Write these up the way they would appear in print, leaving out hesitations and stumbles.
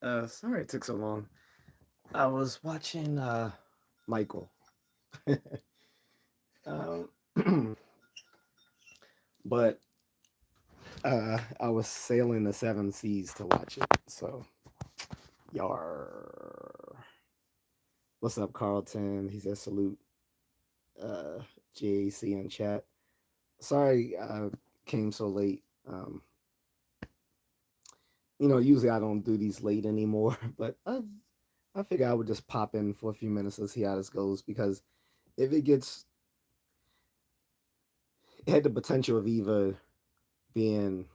Sorry it took so long. I was watching Michael. um, but I was sailing the seven seas to watch it. So, yar. What's up, Carlton? He says salute. Uh, J.A.C in chat. Sorry I came so late. Usually I don't do these late anymore, but I figure I would just pop in for a few minutes to see how this goes because if it had the potential of either being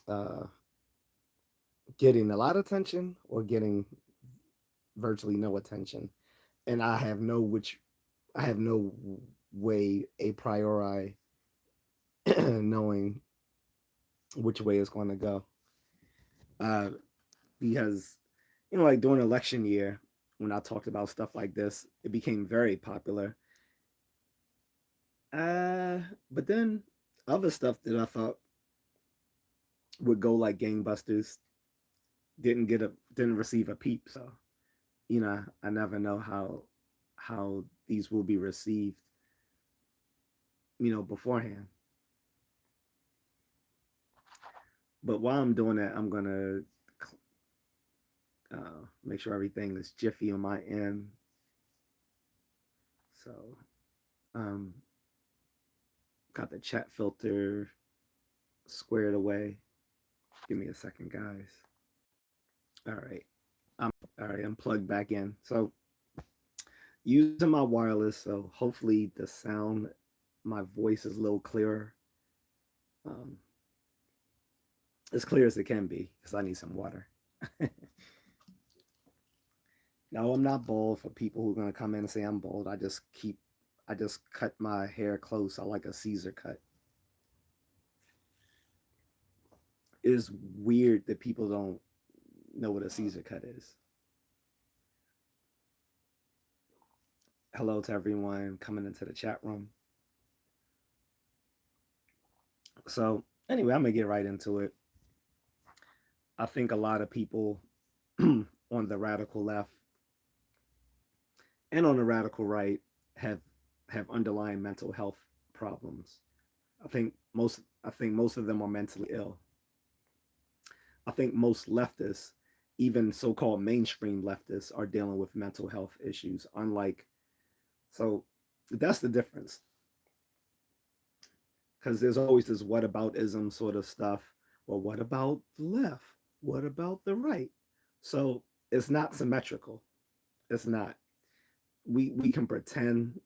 uh, getting a lot of attention or getting virtually no attention, and I have no way a priori knowing which way it's going to go. Uh, because like during election year, when I talked about stuff like this, it became very popular. Uh, but then other stuff that I thought would go like gangbusters didn't receive a peep. So I never know how these will be received. Beforehand. But while I'm doing that, I'm gonna make sure everything is jiffy on my end. So, um, got the chat filter squared away. Give me a second, guys. All right. All right. I'm plugged back in. So using my wireless, so hopefully the sound, my voice is a little clearer. Um, as clear as it can be because I need some water. No, I'm not bald. For people who are gonna come in and say I'm bald, I just cut my hair close. I like a Caesar cut. It is weird that people don't know what a Caesar cut is. Hello to everyone coming into the chat room. So anyway, I'm gonna get right into it. I think a lot of people on the radical left and on the radical right have have underlying mental health problems. I think most of them are mentally ill. I think most leftists, even so-called mainstream leftists, are dealing with mental health issues. So that's the difference. Because there's always this whataboutism sort of stuff. Well, what about the left? What about the right? So it's not symmetrical. It's not. We can pretend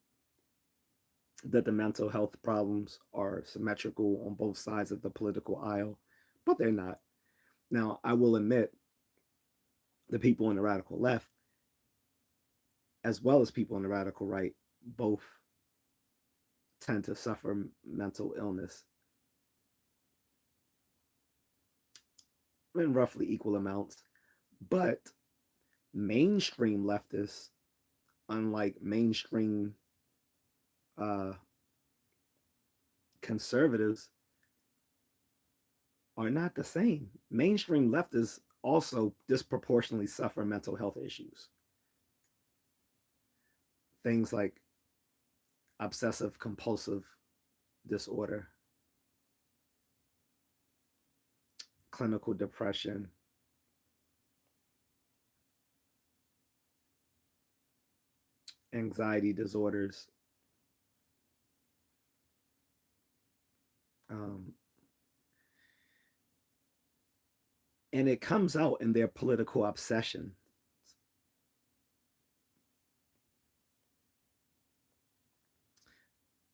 that the mental health problems are symmetrical on both sides of the political aisle, but they're not. Now, I will admit the people in the radical left, as well as people in the radical right, both tend to suffer mental illness in roughly equal amounts. But mainstream leftists, unlike mainstream uh, conservatives, are not the same. Mainstream leftists also disproportionately suffer mental health issues. Things like obsessive compulsive disorder, clinical depression, anxiety disorders, um, and it comes out in their political obsession.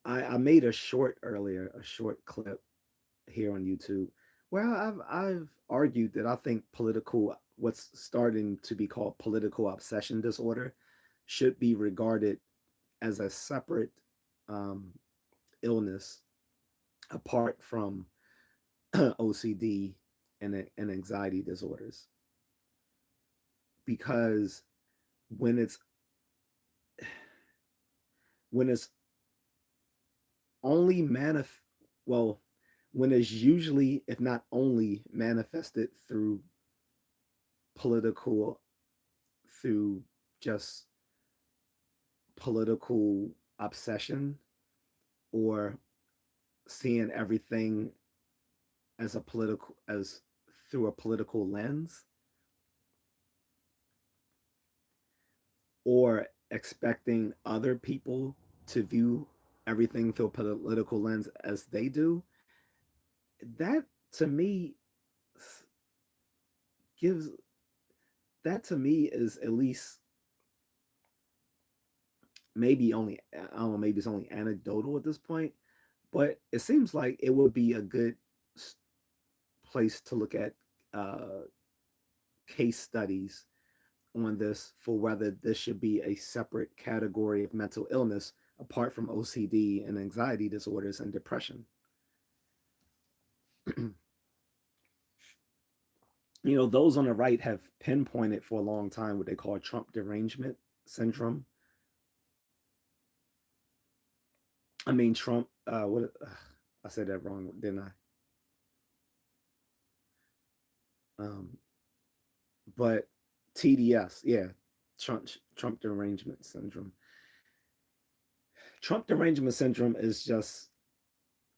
I made a short earlier, a short clip here on YouTube, where I've argued that I think what's starting to be called political obsession disorder should be regarded as a separate um, illness apart from OCD and anxiety disorders, because when it's when it's only well when it's usually, if not only, manifested through political through just political obsession, or seeing everything as a political as through a political lens, or expecting other people to view everything through a political lens as they do, that to me gives that to me is at least, maybe only, I don't know, maybe it's only anecdotal at this point, but it seems like it would be a good place to look at uh, case studies on this, for whether this should be a separate category of mental illness apart from OCD and anxiety disorders and depression. Those on the right have pinpointed for a long time what they call Trump derangement syndrome. I mean, Trump, what, I said that wrong, didn't I? But TDS, yeah, Trump derangement syndrome. Trump derangement syndrome is just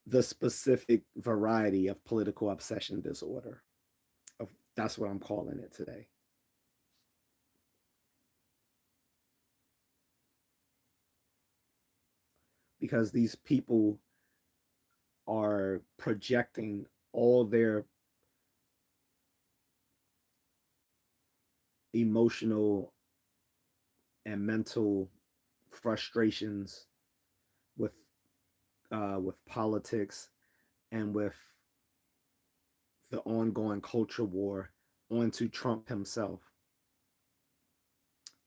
the specific variety of political obsession disorder. That's what I'm calling it today. Because these people are projecting all their emotional and mental frustrations with politics and with the ongoing culture war onto Trump himself.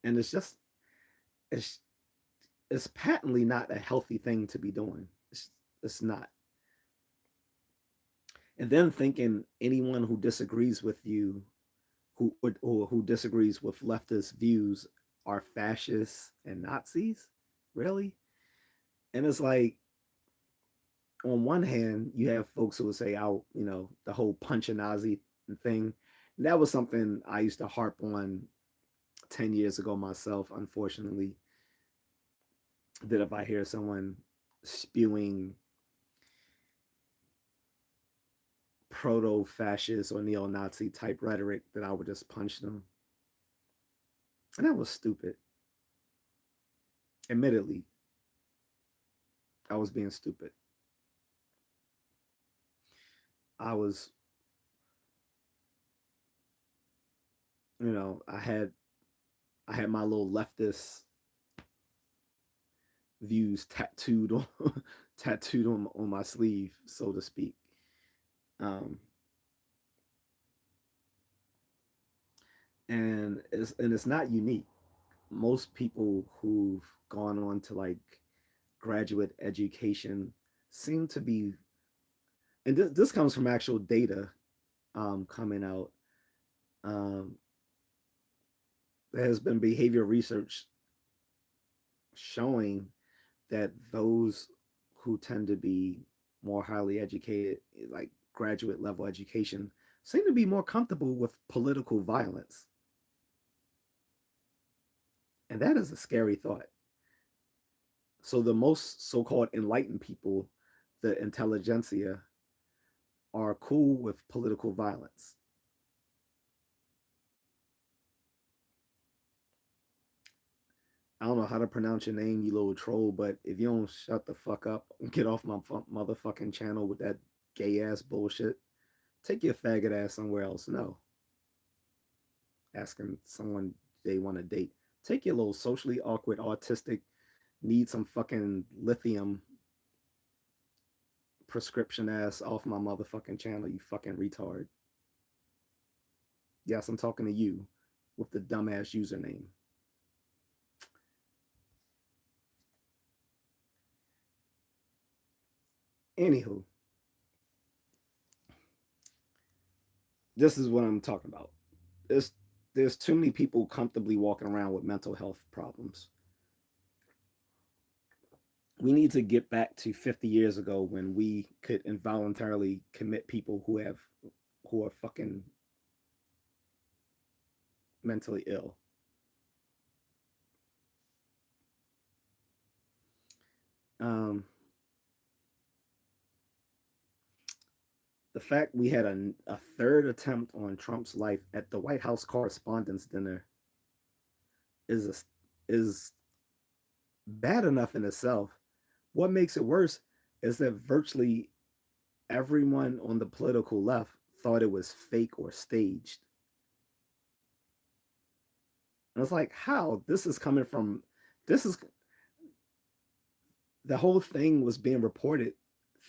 And it's it's patently not a healthy thing to be doing. It's not. And then thinking anyone who disagrees with you, who disagrees with leftist views, are fascists and Nazis, really? And it's like, on one hand, you have folks who will say, "Oh, the whole punch a Nazi thing." And that was something I used to harp on 10 years ago myself. Unfortunately, that if I hear someone spewing proto-fascist or neo-Nazi type rhetoric, that I would just punch them, and that was stupid. Admittedly, I was being stupid. I was, I had my little leftist views tattooed on tattooed on my sleeve, so to speak. Um, and it's not unique. Most people who've gone on to like graduate education seem to be, and this comes from actual data coming out. Um, there has been behavioral research showing that those who tend to be more highly educated, like graduate level education, seem to be more comfortable with political violence. And that is a scary thought. So the most so-called enlightened people, the intelligentsia, are cool with political violence. I don't know how to pronounce your name, you little troll, but if you don't shut the fuck up and get off my motherfucking channel with that gay ass bullshit, take your faggot ass somewhere else. No. Asking someone they want to date. Take your little socially awkward, autistic, need some fucking lithium prescription ass off my motherfucking channel, you fucking retard. Yes, I'm talking to you with the dumbass username. Anywho, this is what I'm talking about. There's there's too many people comfortably walking around with mental health problems. We need to get back to 50 years ago when we could involuntarily commit people who are fucking mentally ill. Um, the fact we had a third attempt on Trump's life at the White House Correspondents' Dinner is is bad enough in itself. What makes it worse is that virtually everyone on the political left thought it was fake or staged. And it's like, how? This is coming from, this is, the whole thing was being reported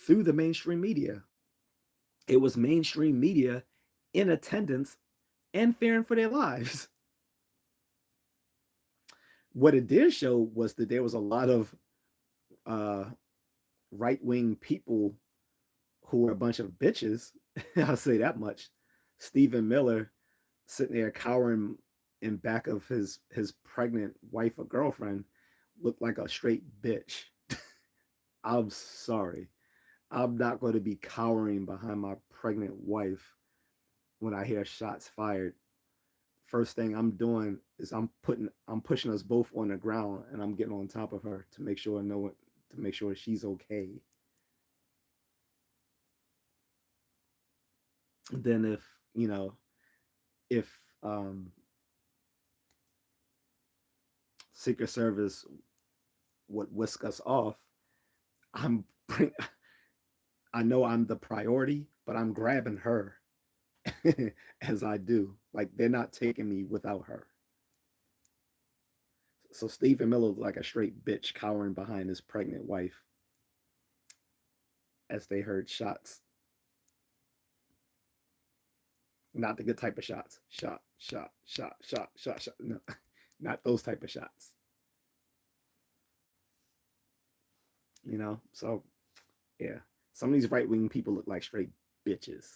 through the mainstream media. It was mainstream media in attendance and fearing for their lives. What it did show was that there was a lot of uh, right wing people who were a bunch of bitches. I'll say that much. Stephen Miller sitting there cowering in back of his pregnant wife or girlfriend looked like a straight bitch. I'm sorry. I'm not going to be cowering behind my pregnant wife when I hear shots fired. First thing I'm doing is I'm pushing us both on the ground and I'm getting on top of her to make sure no one to make sure she's okay. Then if you know if um, Secret Service would whisk us off, I'm I know I'm the priority, but I'm grabbing her as I do. Like they're not taking me without her. So Stephen Miller was like a straight bitch cowering behind his pregnant wife as they heard shots. Not the good type of shots. Shot, shot, shot, shot, shot, shot. No, not those type of shots. You know? So yeah. Some of these right wing people look like straight bitches.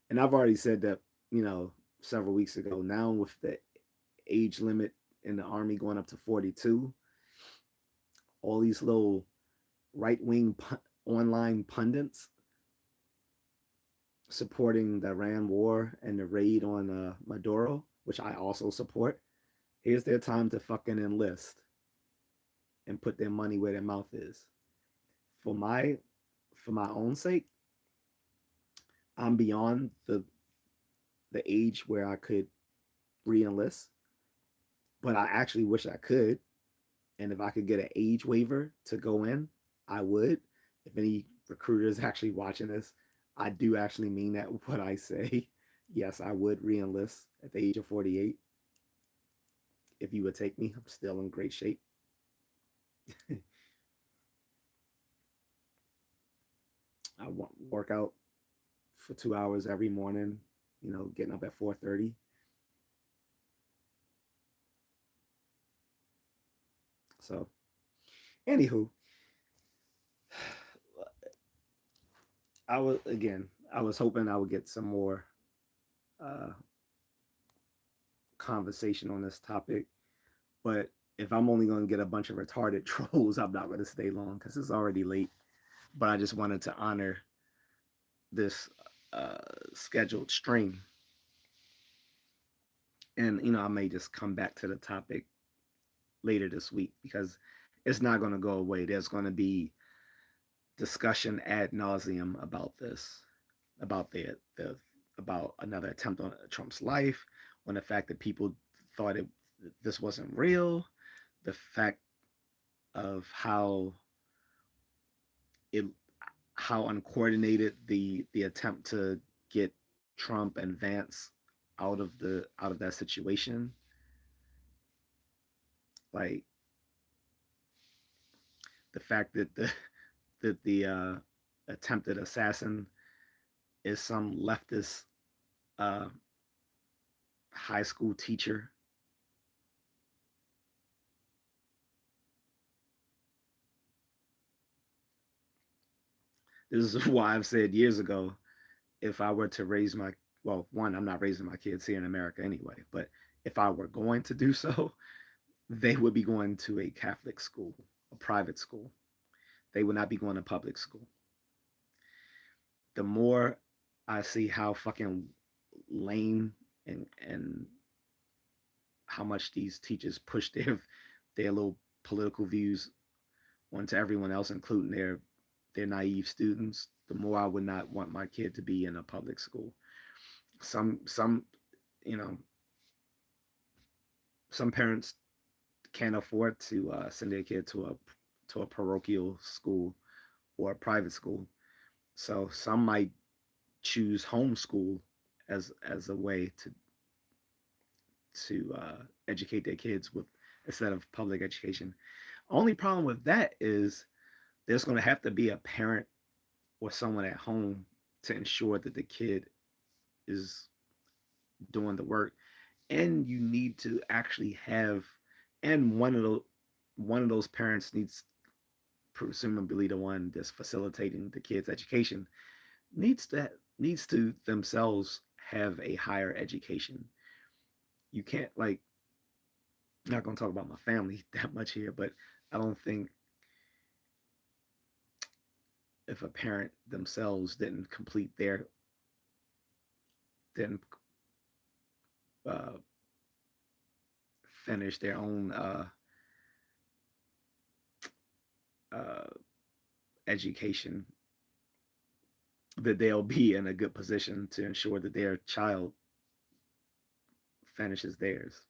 And I've already said that, several weeks ago. Now with the age limit in the army going up to 42, all these little right wing online pundits supporting the Iran war and the raid on Maduro, which I also support. Here's their time to fucking enlist and put their money where their mouth is. For my for my own sake, I'm beyond the age where I could re-enlist, but I actually wish I could. And if I could get an age waiver to go in, I would. If any recruiters actually watching this, I do actually mean that what I say. Yes, I would re-enlist at the age of 48. If you would take me, I'm still in great shape. I work out for 2 hours every morning, getting up at 4:30. So, anywho, I was hoping I would get some more uh, conversation on this topic, but if I'm only going to get a bunch of retarded trolls, I'm not going to stay long because it's already late. But I just wanted to honor this uh, scheduled stream, and I may just come back to the topic later this week because it's not going to go away. There's going to be discussion ad nauseum about this, about the about another attempt on Trump's life, on the fact that people thought this wasn't real, the fact of it how uncoordinated the attempt to get Trump and Vance out of that situation. Like the fact that the attempted assassin is some leftist uh, high school teacher. This is why I've said years ago, if I were to raise my, well, one, I'm not raising my kids here in America anyway, but if I were going to do so, they would be going to a Catholic school, a private school. They would not be going to public school. The more I see how fucking lame and how much these teachers push their little political views onto everyone else, including their naive students, the more I would not want my kid to be in a public school. Some you know some parents can't afford to send their kid to a parochial school or a private school, so some might choose homeschool as a way to educate their kids with instead of public education. Only problem with that is there's going to have to be a parent or someone at home to ensure that the kid is doing the work, and you need to actually have, and one of those parents needs, presumably the one that's facilitating the kid's education, needs to themselves have a higher education. You can't, like, I'm not going to talk about my family that much here, but I don't think if a parent themselves didn't uh, finish their own uh, education, that they'll be in a good position to ensure that their child finishes theirs.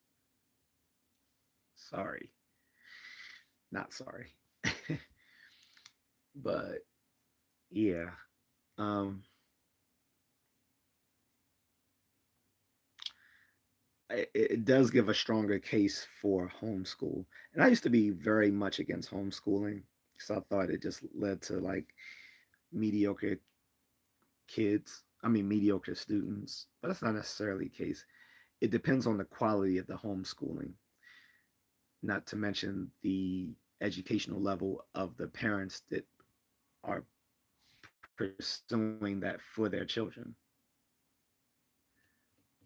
Sorry, not sorry. But yeah, um, it does give a stronger case for homeschool. And I used to be very much against homeschooling because I thought it just led to like mediocre kids. I mean, mediocre students, but that's not necessarily the case. It depends on the quality of the homeschooling, not to mention the educational level of the parents that are pursuing that for their children.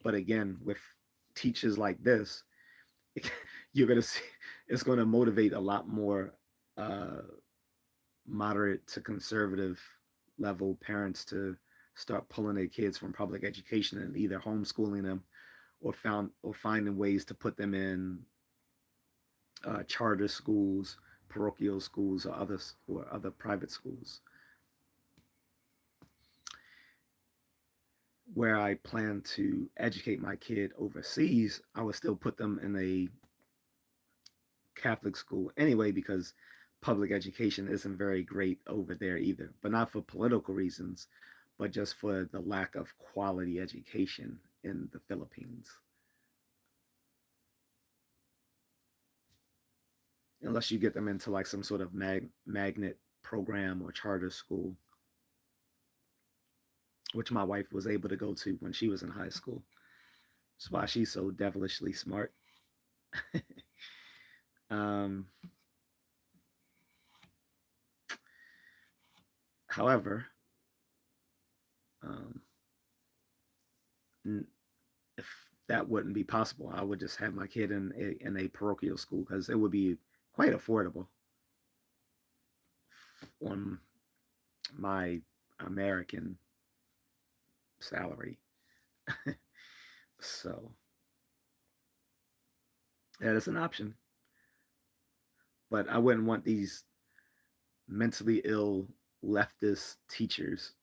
But again, with teachers like this, you're going to see it's going to motivate a lot more uh, moderate to conservative level parents to start pulling their kids from public education and either homeschooling them or finding ways to put them in charter schools, parochial schools, or other private schools. Where I plan to educate my kid overseas, I would still put them in a Catholic school anyway because public education isn't very great over there either. But not for political reasons, but just for the lack of quality education in the Philippines. Unless you get them into like some sort of magnet program or charter school, which my wife was able to go to when she was in high school. That's why she's so devilishly smart. um, However, um, if that wouldn't be possible, I would just have my kid in a parochial school because it would be quite affordable on my American salary. So that is an option. But I wouldn't want these mentally ill leftist teachers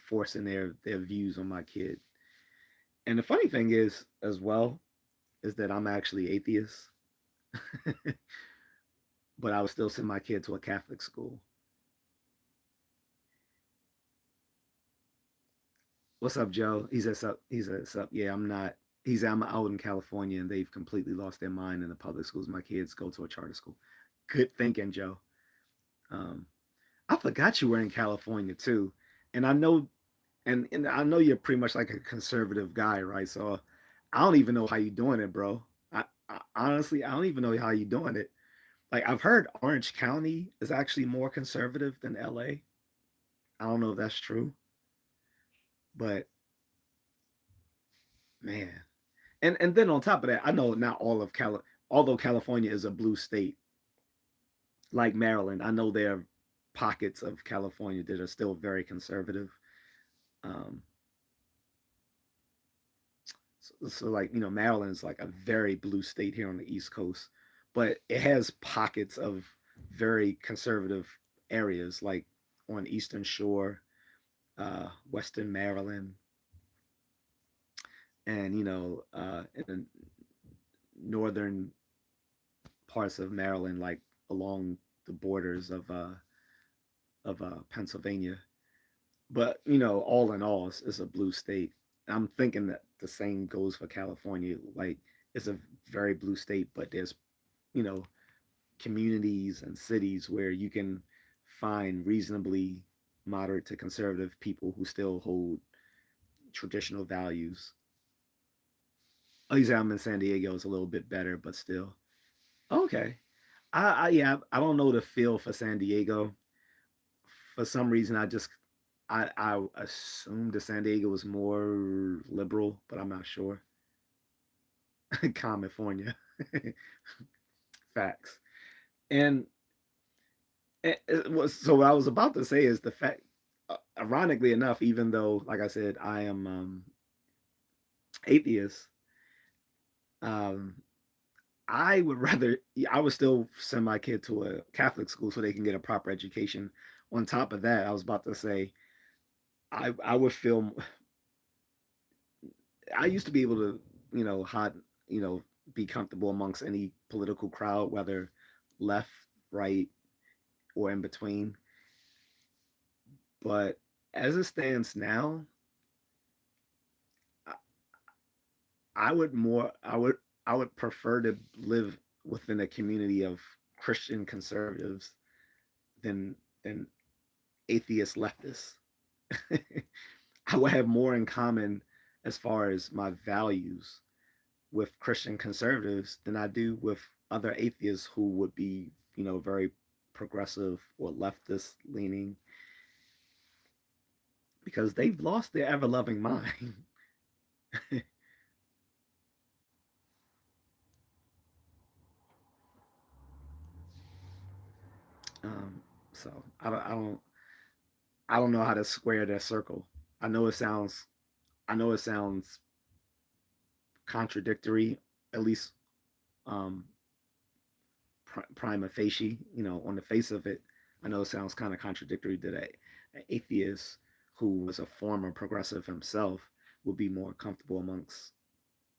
forcing their views on my kid. And the funny thing is, as well, is that I'm actually atheist, but I would still send my kid to a Catholic school. What's up, Joe? He says up. He says up. Yeah, I'm not. I'm out in California, and they've completely lost their mind in the public schools. My kids go to a charter school. Good thinking, Joe. Um, I forgot you were in California too, and and I know you're pretty much like a conservative guy, right? So I don't even know how you doing it, bro. I honestly, I don't even know how you doing it. Like I've heard Orange County is actually more conservative than LA. I don't know if that's true, but man. And then on top of that, I know not all of although California is a blue state like Maryland, I know there are pockets of California that are still very conservative. Um, So like Maryland is like a very blue state here on the East Coast, but it has pockets of very conservative areas like on Eastern Shore, Western Maryland, and in the northern parts of Maryland, like along the borders of Pennsylvania. But all in all, it's a blue state. I'm thinking that the same goes for California. Like it's a very blue state, but there's you know communities and cities where you can find reasonably moderate to conservative people who still hold traditional values. At least I'm in San Diego, it's a little bit better, but still. Okay. Yeah, I don't know the feel for San Diego. For some reason, I assumed that San Diego was more liberal, but I'm not sure. California, facts. And it was so. What I was about to say is the fact. Ironically enough, even though, like I said, I am atheist, um, I would rather. I would still send my kid to a Catholic school so they can get a proper education. On top of that, I was about to say I would feel I used to be able to, hot, you know, be comfortable amongst any political crowd, whether left, right, or in between. But as it stands now, I, I would prefer to live within a community of Christian conservatives than than atheist leftists. I would have more in common as far as my values with Christian conservatives than I do with other atheists who would be, very progressive or leftist leaning because they've lost their ever loving mind. um, so I don't know how to square that circle. I know it sounds, I know it sounds contradictory, at least um, prima facie, on the face of it. I know it sounds kind of contradictory that an atheist who was a former progressive himself would be more comfortable amongst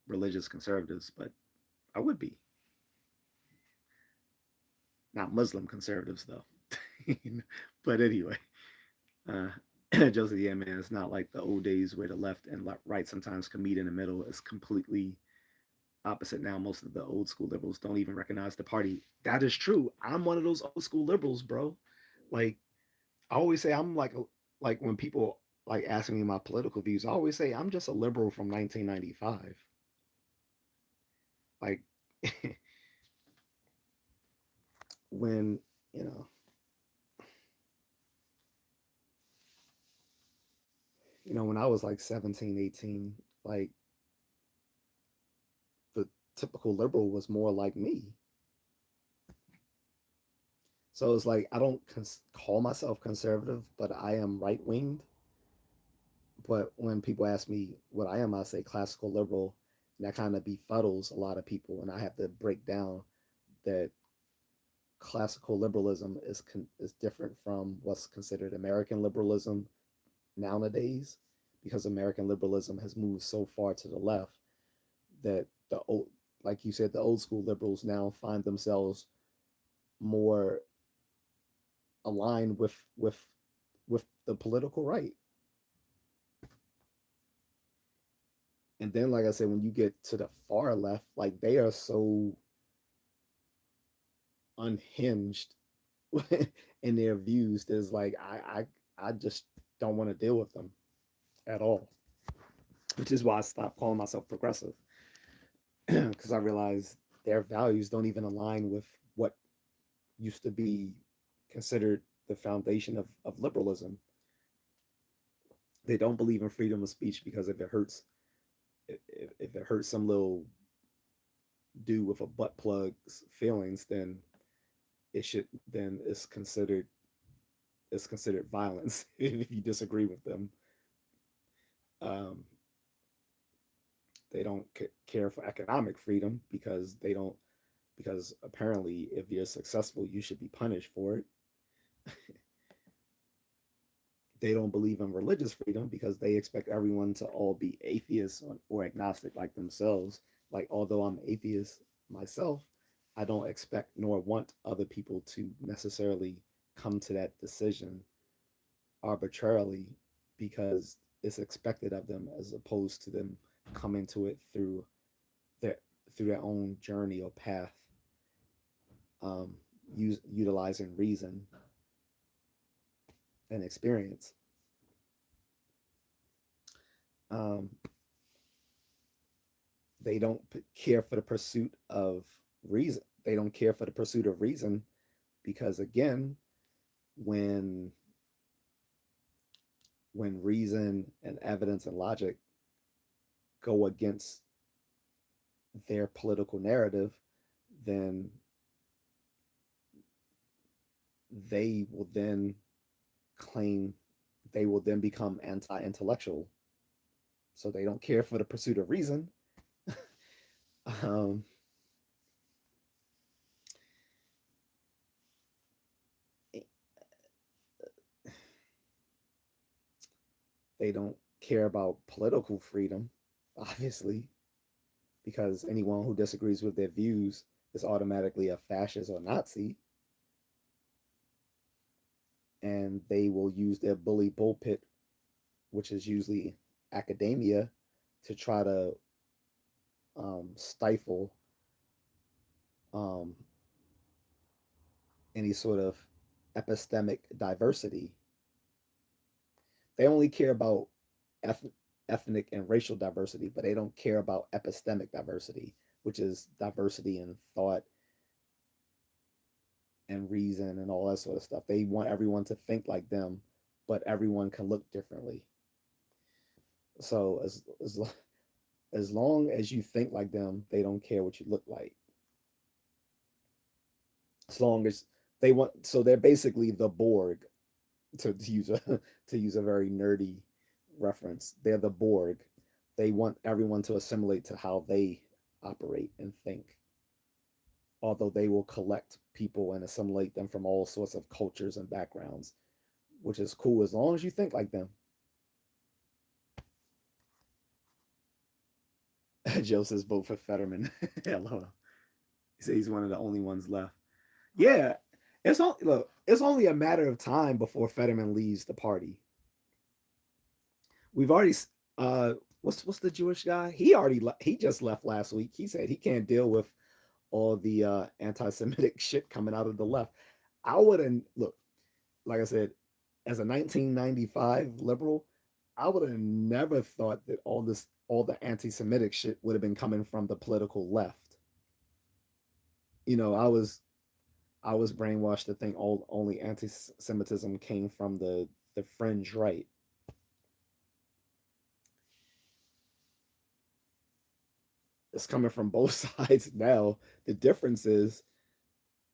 religious conservatives, but I would be. Not Muslim conservatives, though. But anyway, uh, Joseph, yeah, man, it's not like the old days where the left and right sometimes can meet in the middle. It's completely opposite now. Most of the old school liberals don't even recognize the party. That is true. I'm one of those old school liberals, bro. Like I always say, like when people like ask me my political views, I always say I'm just a liberal from 1995. Like when you know, when I was like 17, 18, like the typical liberal was more like me. So it's like I don't call myself conservative, but I am right winged. But when people ask me what I am, I say classical liberal, and that kind of befuddles a lot of people. And I have to break down that classical liberalism is different from what's considered American liberalism nowadays, because American liberalism has moved so far to the left that the old, like you said, the old school liberals now find themselves more aligned with the political right. And then, like I said, when you get to the far left, like they are so unhinged in their views. There's like I just don't want to deal with them at all. Which is why I stopped calling myself progressive because I realized their values don't even align with what used to be considered the foundation of liberalism. They don't believe in freedom of speech because if it hurts some little dude with a butt plug's feelings, then it's considered violence if you disagree with them. Um, They don't care for economic freedom because they don't because apparently if you're successful you should be punished for it. They don't believe in religious freedom because they expect everyone to all be atheists or agnostic like themselves. Like, although I'm atheist myself, I don't expect nor want other people to necessarily come to that decision arbitrarily because it's expected of them as opposed to them coming to it their through their own journey or path, utilizing reason and experience. Um, they don't care for the pursuit of reason. They don't care for the pursuit of reason because again, when when reason and evidence and logic go against their political narrative, then they will then claim they will then become anti-intellectual. So they don't care for the pursuit of reason. um, they don't care about political freedom, obviously, because anyone who disagrees with their views is automatically a fascist or Nazi, and they will use their bully pulpit, which is usually academia, to try to stifle um, any sort of epistemic diversity. They only care about ethnic and racial diversity, but they don't care about epistemic diversity, which is diversity in thought and reason and all that sort of stuff. They want everyone to think like them, but everyone can look differently. So as long as you think like them, they don't care what you look like. As long as they want, so they're basically the Borg, to use a to use a very nerdy reference. They're the Borg. They want everyone to assimilate to how they operate and think. Although they will collect people and assimilate them from all sorts of cultures and backgrounds, which is cool as long as you think like them. Joe says vote for Fetterman. Hello. He says he's one of the only ones left. Yeah, it's only a matter of time before Fetterman leaves the party. We've already uh what's the Jewish guy? He just left last week. He said he can't deal with all the anti-Semitic shit coming out of the left. I wouldn't look, like I said, as a 1995 liberal, I would have never thought that all the anti-Semitic shit would have been coming from the political left. You know, I was brainwashed to think only anti-Semitism came from the fringe right. It's coming from both sides now. The difference is,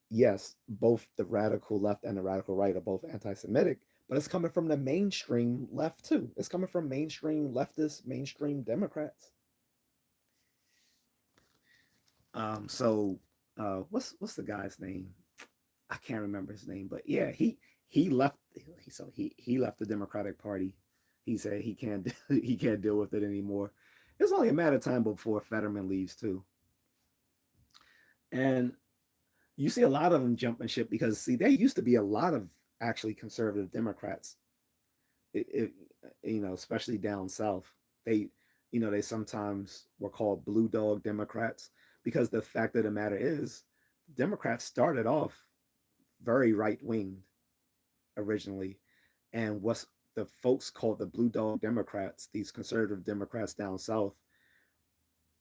yes, both the radical left and the radical right are both anti-Semitic, but it's coming from the mainstream left too. It's coming from mainstream leftists, mainstream Democrats. What's the guy's name? I can't remember his name, but yeah, he left. He left the Democratic Party. He said he can't he can't deal with it anymore. It's only a matter of time before Fetterman leaves too. And you see a lot of them jumping ship because see, there used to be a lot of actually conservative Democrats. It you know, especially down south. They they sometimes were called blue dog Democrats because the fact of the matter is, Democrats started off very right winged originally, and what's the folks called the blue dog Democrats, these conservative Democrats down south,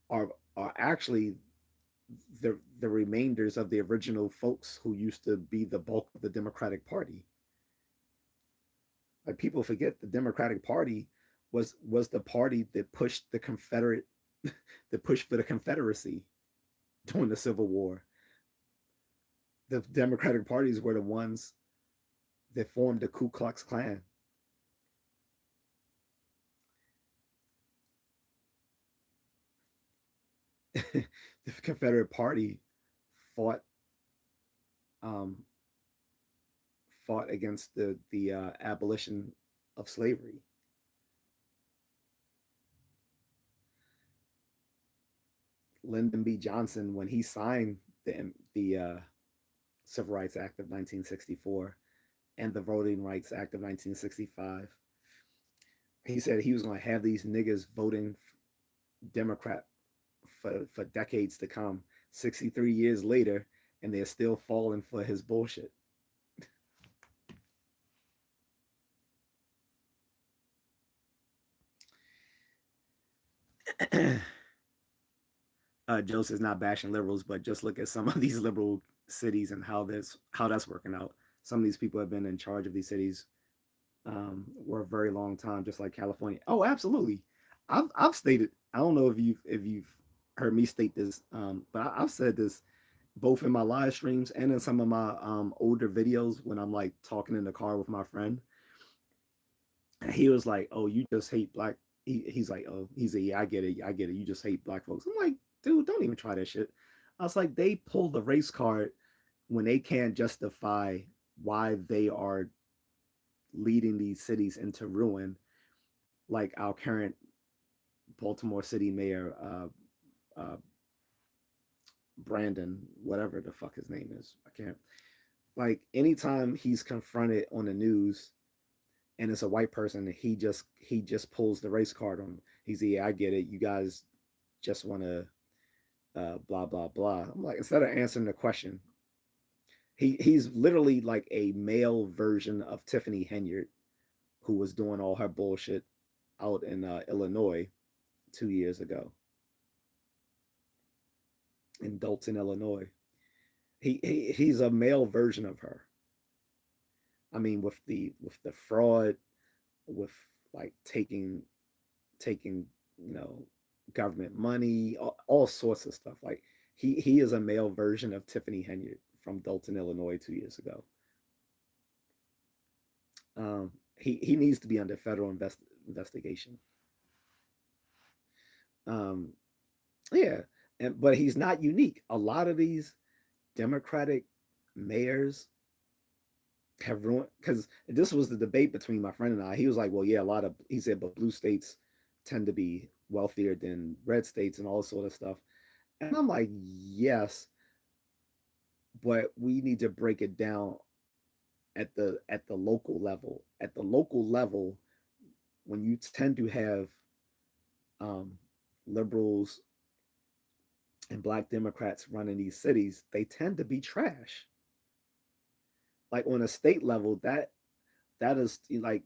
are actually the remainders of the original folks who used to be the bulk of the Democratic Party. Like, people forget the Democratic Party was the party that pushed the Confederate that pushed for the Confederacy during the Civil War. The Democratic parties were the ones that formed the Ku Klux Klan. the Confederate Party fought um, fought against the abolition of slavery. Lyndon B. Johnson, when he signed the Civil Rights Act of 1964 and the Voting Rights Act of 1965, he said he was going to have these niggas voting Democrat for decades to come. 63 years later, and they're still falling for his bullshit. Joseph's not bashing liberals, but just look at some of these liberal cities and how that's working out. Some of these people have been in charge of these cities for a very long time, just like California. Oh, absolutely. I've stated. I don't know if you've heard me state this, but I've said this both in my live streams and in some of my older videos when I'm like talking in the car with my friend. And he was like, "Oh, you just hate black." He's like, "Oh, he's a yeah, I get it, I get it. You just hate black folks." I'm like, "Dude, don't even try that shit." I was like, "They pull the race card when they can't justify why they are leading these cities into ruin, like our current Baltimore City Mayor, Brandon, whatever the fuck his name is. I can't. Like, anytime he's confronted on the news and it's a white person, he just pulls the race card on him. He's yeah, I get it. You guys just want to blah blah blah. I'm like, instead of answering the question, he's literally like a male version of Tiffany Henyard, who was doing all her bullshit out in Illinois 2 years ago in Dalton, Illinois. He's a male version of her. I mean, with the fraud, with like taking government money, all sorts of stuff. Like he is a male version of Tiffany Henyard from Dalton, Illinois, 2 years ago. He needs to be under federal investigation. Um, yeah, but he's not unique. A lot of these Democratic mayors have ruined, because this was the debate between my friend and I. He was like, "Well, yeah, a lot of," he said, "but blue states tend to be wealthier than red states and all sort of stuff." And I'm like, "Yes, but we need to break it down at the local level. At the local level, when you tend to have um, liberals and black Democrats running these cities, they tend to be trash. Like on a state level, that is like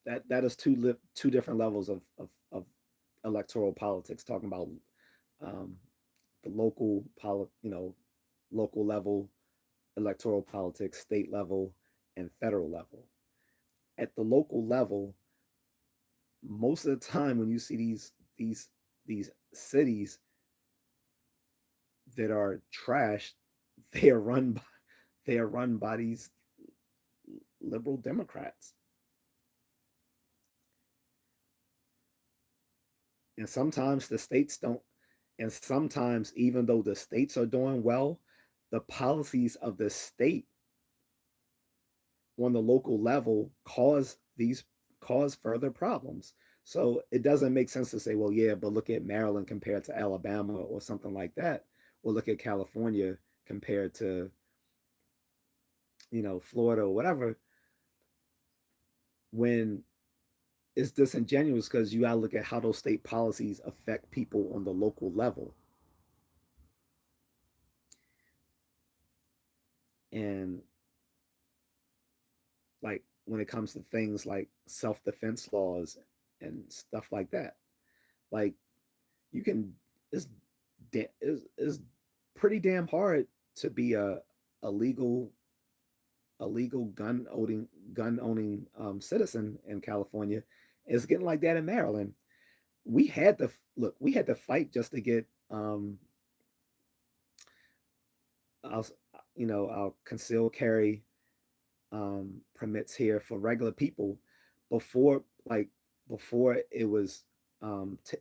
that is two different levels of electoral politics. Talking about um, the local level electoral politics, state level, and federal level. At the local level, most of the time when you see these cities that are trashed, they are run by they are run by these liberal Democrats. And sometimes the states don't, and sometimes even though the states are doing well, the policies of the state on the local level cause further problems. So it doesn't make sense to say, well, yeah, but look at Maryland compared to Alabama or something like that, or look at California compared to Florida or whatever, when it's disingenuous, because you gotta look at how those state policies affect people on the local level. And like when it comes to things like self-defense laws and stuff like that, like you can it's it's pretty damn hard to be a legal gun owning citizen in California. It's getting like that in Maryland. We had to fight just to get our, our concealed carry permits here for regular people before, like before it was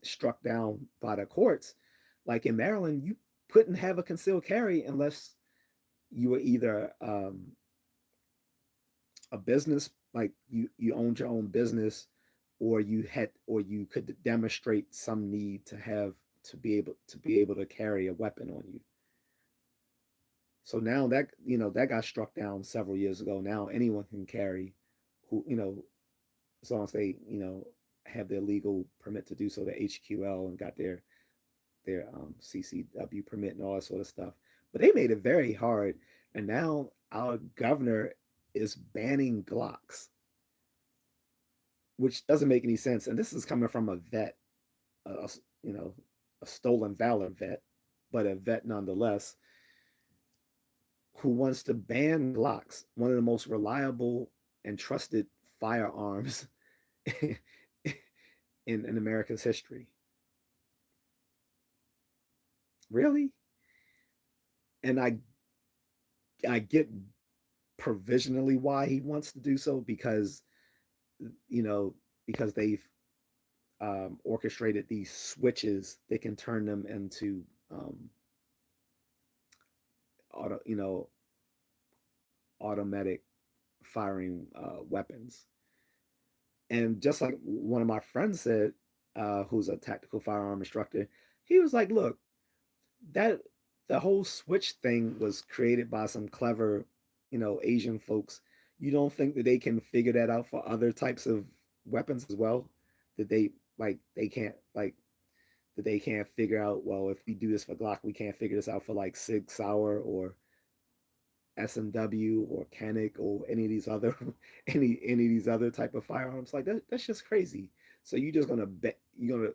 struck down by the courts. Like in Maryland, you couldn't have a concealed carry unless you were either a business, like you owned your own business, or you could demonstrate some need to have to be able to carry a weapon on you. So now that that got struck down several years ago. Now anyone can carry, who as long as they have their legal permit to do so, the HQL, and got their CCW permit and all that sort of stuff. But they made it very hard, and now our governor is banning Glocks, which doesn't make any sense. And this is coming from a vet, a, you know, a stolen valor vet, but a vet nonetheless, who wants to ban Glocks, one of the most reliable and trusted firearms in America's history. Really? And I get provisionally why he wants to do so, because you know because they've orchestrated these switches. They can turn them into auto automatic firing weapons. And just like one of my friends said, who's a tactical firearm instructor, he was like, "Look, that the whole switch thing was created by some clever, Asian folks. You don't think that they can figure that out for other types of weapons as well? That they can't that they can't figure out, well, if we do this for Glock, we can't figure this out for like Sig Sauer or SMW or Canic or any of these other any of these other type of firearms. Like that's just crazy. So you just gonna bet you're gonna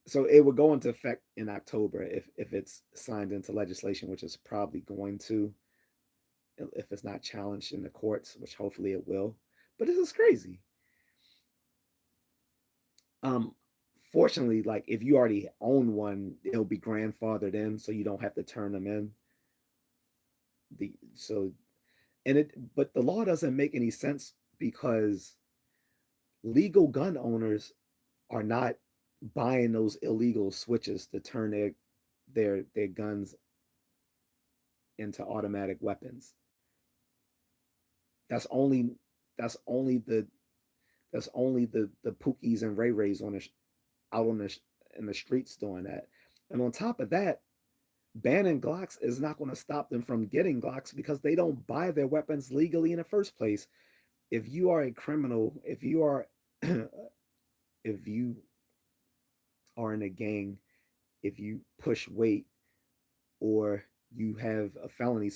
so it would go into effect in October if it's signed into legislation, which is probably going to, if it's not challenged in the courts, which hopefully it will. But this is crazy. Um, Fortunately, like if you already own one, it'll be grandfathered in, so you don't have to turn them in. The so and it But the law doesn't make any sense, because legal gun owners are not buying those illegal switches to turn their guns into automatic weapons. That's only that's only the Pookies and Ray Rays out on the in the streets doing that. And on top of that, banning Glocks is not going to stop them from getting Glocks, because they don't buy their weapons legally in the first place. If you are a criminal, if you are in a gang, if you push weight, or you have a felony,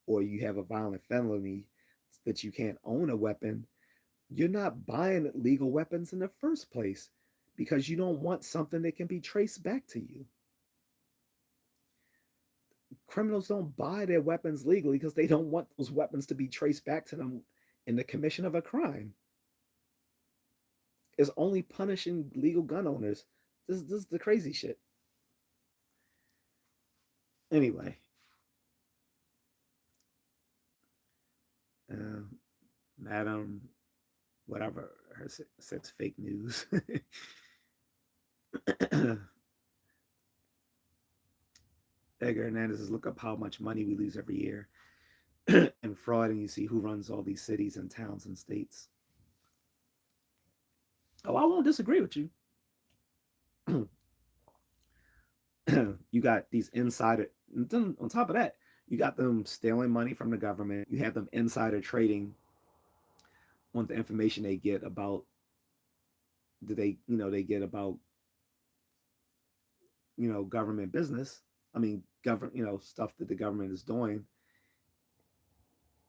or you have a violent felony that you can't own a weapon, you're not buying legal weapons in the first place, because you don't want something that can be traced back to you. Criminals don't buy their weapons legally because they don't want those weapons to be traced back to them in the commission of a crime. It's only punishing legal gun owners. This is the crazy shit. Anyway, uh, Madam, whatever her says, fake news. Edgar Hernandez says, look up how much money we lose every year in fraud, and you see who runs all these cities and towns and states. Oh, I won't disagree with you. You got these insider. On top of that, you got them stealing money from the government. You have them insider trading on the information they get about they get about government business. I mean, government stuff that the government is doing,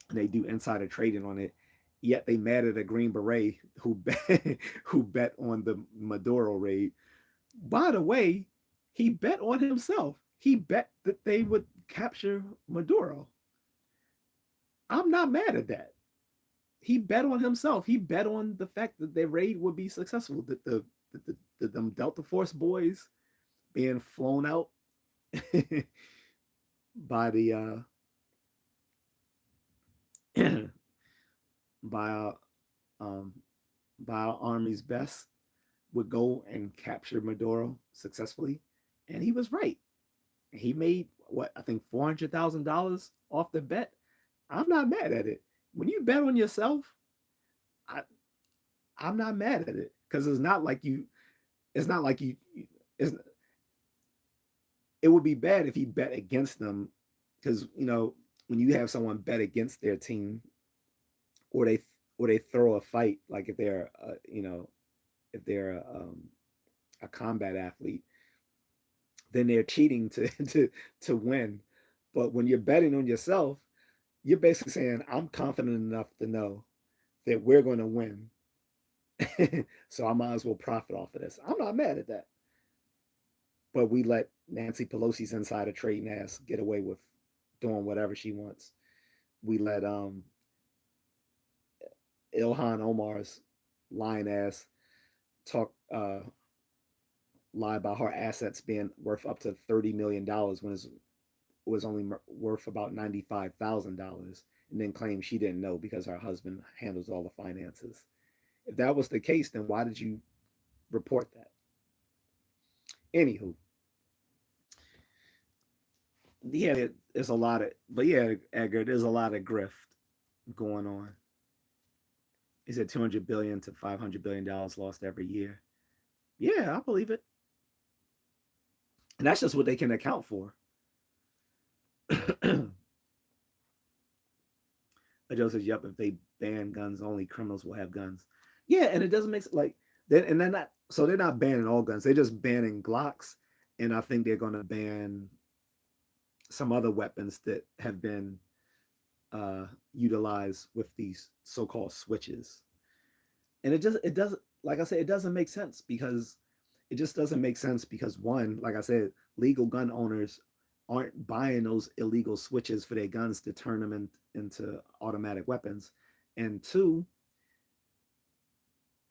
and they do insider trading on it. Yet they mad at a Green Beret who who bet on the Maduro raid. By the way, he bet on himself. He bet that they would capture Maduro. I'm not mad at that. He bet on himself. He bet on the fact that their raid would be successful. That them Delta Force boys being flown out by the by our um by our army's best, would go and capture Maduro successfully, and he was right. He made what I think $400,000 off the bet. I'm not mad at it. When you bet on yourself, I I'm not mad at it because it's not like you. It's not like you. It's, it would be bad if he bet against them because when you have someone bet against their team or they throw a fight like if they're if they're a combat athlete, then they're cheating to win. But when you're betting on yourself, you're basically saying I'm confident enough to know that we're going to win. So I might as well profit off of this. I'm not mad at that. But we let Nancy Pelosi's insider trading ass get away with doing whatever she wants. We let Ilhan Omar's lying ass talk lie about her assets being worth up to $30 million when it was only worth about $95,000, and then claim she didn't know because her husband handles all the finances. If that was the case, then why did you report that? Anywho, yeah, there's a lot of, but yeah, Edgar, there's a lot of grift going on. He said 200 billion to $500 billion lost every year. Yeah, I believe it, and that's just what they can account for. Joe says, "Yep, if they ban guns, only criminals will have guns." Yeah, and it doesn't make like then and then not so they're not banning all guns. They're just banning Glocks, and I think they're going to ban some other weapons that have been utilized with these so-called switches. And it doesn't like I said, it doesn't make sense because it just doesn't make sense because one, like I said, legal gun owners aren't buying those illegal switches for their guns to turn them into automatic weapons. And two,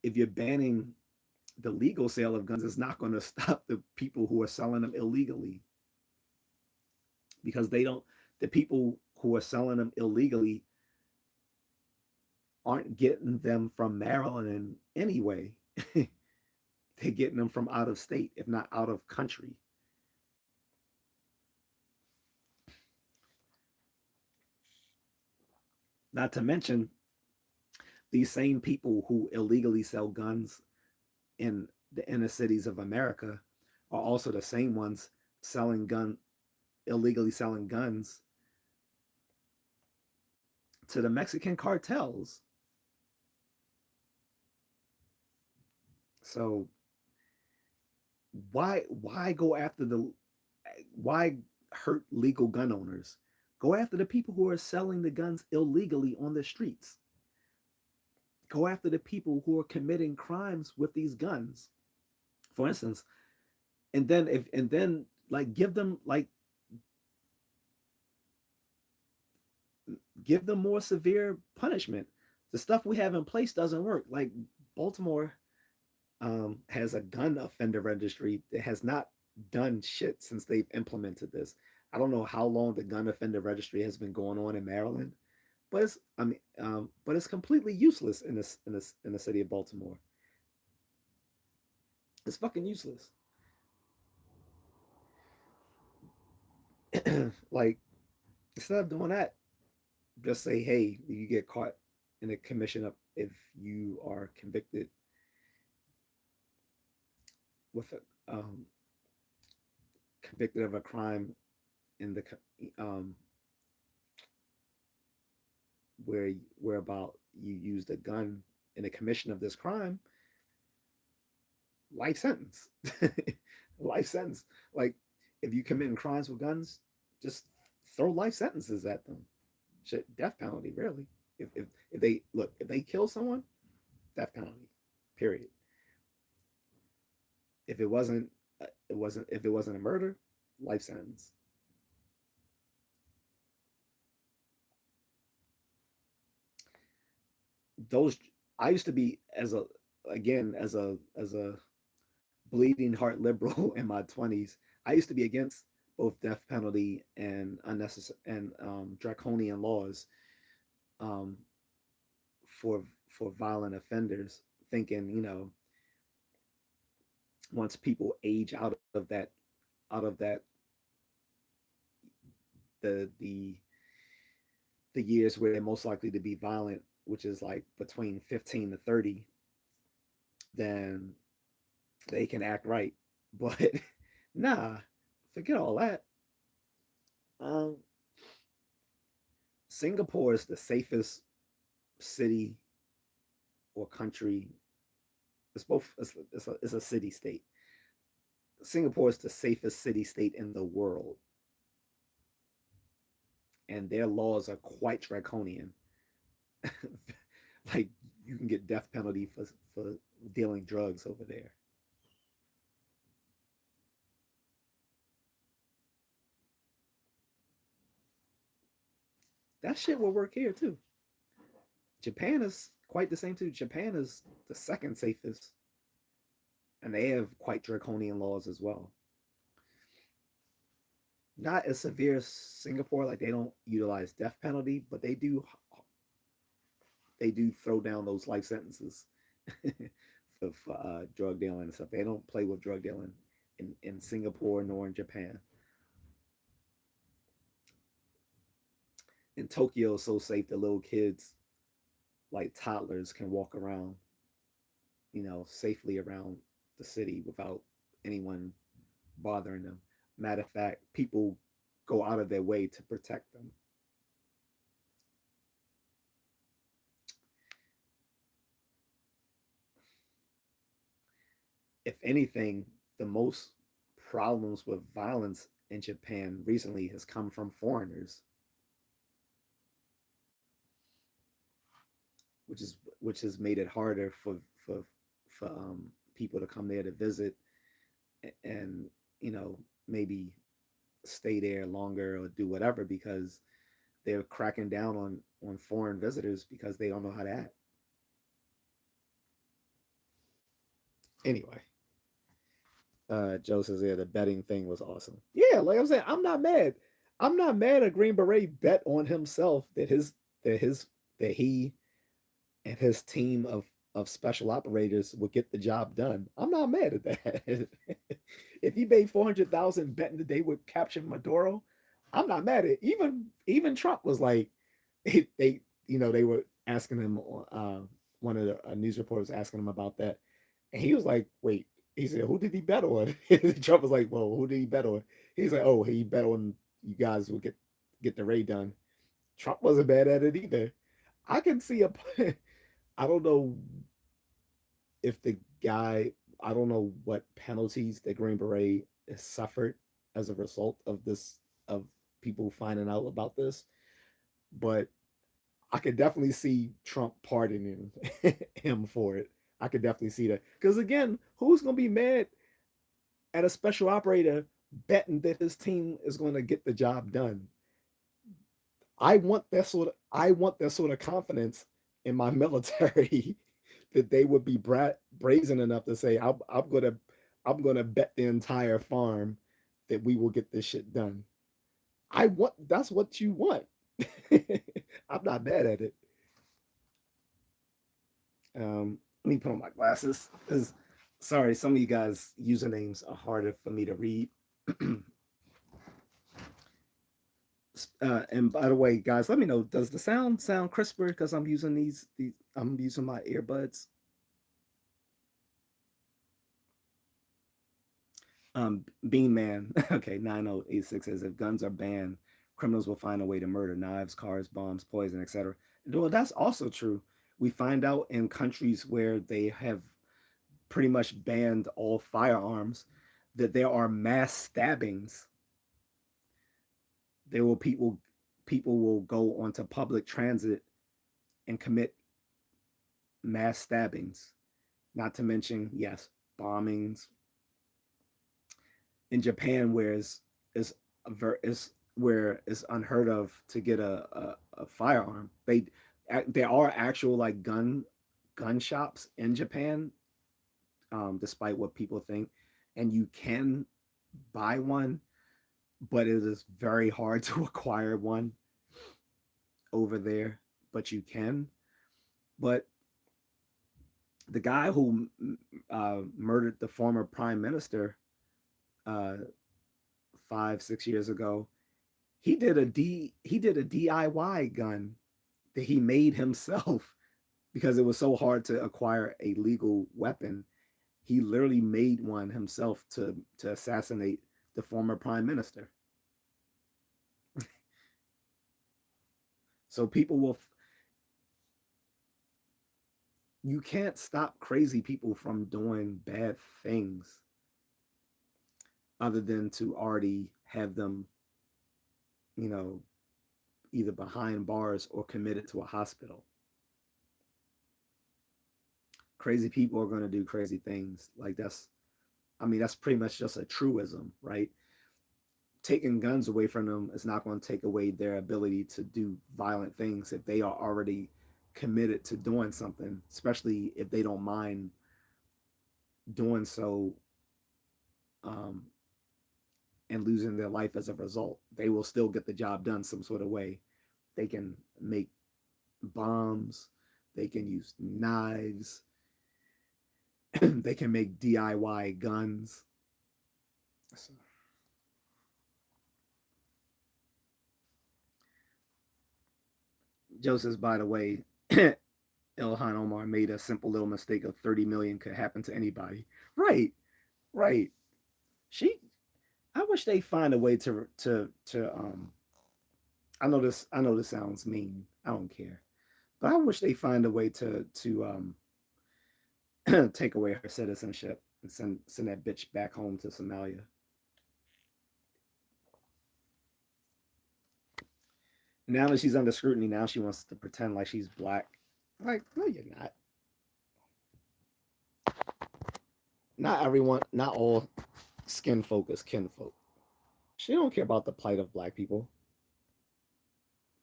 if you're banning the legal sale of guns, it's not going to stop the people who are selling them illegally because they don't, the people who are selling them illegally aren't getting them from Maryland anyway. They're getting them from out of state, if not out of country. Not to mention, these same people who illegally sell guns in the inner cities of America are also the same ones illegally selling guns to the Mexican cartels. So why go after why hurt legal gun owners? Go after the people who are selling the guns illegally on the streets. Go after the people who are committing crimes with these guns. For instance, and then like give them more severe punishment. The stuff we have in place doesn't work. Like Baltimore has a gun offender registry that has not done shit since they've implemented this. I don't know how long the gun offender registry has been going on in Maryland, but but it's completely useless in the city of Baltimore. It's fucking useless. Like instead of doing that, just say, hey, you get caught in a commission of if you are convicted with convicted of a crime in the where about you used a gun in the commission of this crime, life sentence. Life sentence. Like if you committing crimes with guns, just throw life sentences at them. Shit, death penalty, really. If they look, if they kill someone, death penalty. Period. If it wasn't a murder, life sentence. Those I used to be as a bleeding heart liberal in my 20s. I used to be against both death penalty and unnecessary and draconian laws um, for violent offenders, thinking once people age out of that the the years where they're most likely to be violent, which is like between 15 to 30, then they can act right. But nah, forget all that. Um, Singapore is the safest city or country. It's both. It's a city state. Singapore is the safest city state in the world, and their laws are quite draconian. Like you can get death penalty for dealing drugs over there. That shit will work here too. Japan is quite the same too. Japan is the second safest, and they have quite draconian laws as well. Not as severe as Singapore, like they don't utilize death penalty, but they do throw down those life sentences for drug dealing and stuff. They don't play with drug dealing in Singapore nor in Japan. In Tokyo, it's so safe that little kids, like toddlers, can walk around, safely around the city without anyone bothering them. Matter of fact, people go out of their way to protect them. If anything, the most problems with violence in Japan recently has come from foreigners, which has made it harder for people to come there to visit and maybe stay there longer or do whatever because they're cracking down on foreign visitors because they don't know how to act. Anyway, Joe says, yeah, the betting thing was awesome. Yeah, like I'm saying, I'm not mad. I'm not mad at Green Beret bet on himself that his that he and his team of special operators would get the job done. I'm not mad at that. If he made 400,000 betting that they would capture Maduro, I'm not mad at it. Even Trump was like, they were asking him. One of the news reporters asking him about that, and he was like, "Wait." He said, "Who did he bet on?" Trump was like, "Well, who did he bet on?" He's like, "Oh, he bet on you guys will get the raid done." Trump wasn't bad at it either. I can see a. I don't know if the guy. I don't know what penalties the Green Beret has suffered as a result of this of people finding out about this, but I could definitely see Trump pardoning him for it. I could definitely see that because again, who's gonna be mad at a special operator betting that his team is going to get the job done? I want that sort of confidence in my military that they would be brazen enough to say I'm gonna bet the entire farm that we will get this shit done. I want That's what you want. I'm not mad at it. Let me put on my glasses because sorry, some of you guys usernames are harder for me to read. And by the way, guys, let me know, does the sound crisper because I'm using these I'm using my earbuds? Bean Man, okay, 9086 says if guns are banned, criminals will find a way to murder knives, cars, bombs, poison, etc. Well, that's also true. We find out in countries where they have pretty much banned all firearms that there are mass stabbings. There will people will go onto public transit and commit mass stabbings. Not to mention, yes, bombings in Japan, is is where it's unheard of to get a firearm. There are actual like gun shops in Japan, despite what people think, and you can buy one, but it is very hard to acquire one over there. But you can. But The guy who murdered the former prime minister uh, 5 6 years ago, he did a DIY gun that he made himself because it was so hard to acquire a legal weapon. He literally made one himself to assassinate the former prime minister. So people will, you can't stop crazy people from doing bad things other than to already have them, you know, either behind bars or committed to a hospital. Crazy people are going to do crazy things. Like that's, I mean, that's pretty much just a truism, right? Taking guns away from them is not going to take away their ability to do violent things if they are already committed to doing something, especially if they don't mind doing so, um, and losing their life as a result. They will still get the job done some sort of way. They can make bombs, they can use knives, they can make DIY guns. So, Joseph, by the way, Ilhan Omar made a simple little mistake of 30 million could happen to anybody. Right, right. She, I wish they find a way to I know this sounds mean. I don't care. But I wish they find a way to take away her citizenship and send that bitch back home to Somalia. Now that she's under scrutiny, now she wants to pretend like she's black. Like, no, you're not. Not everyone, not all skin folk is kinfolk. She don't care about the plight of black people.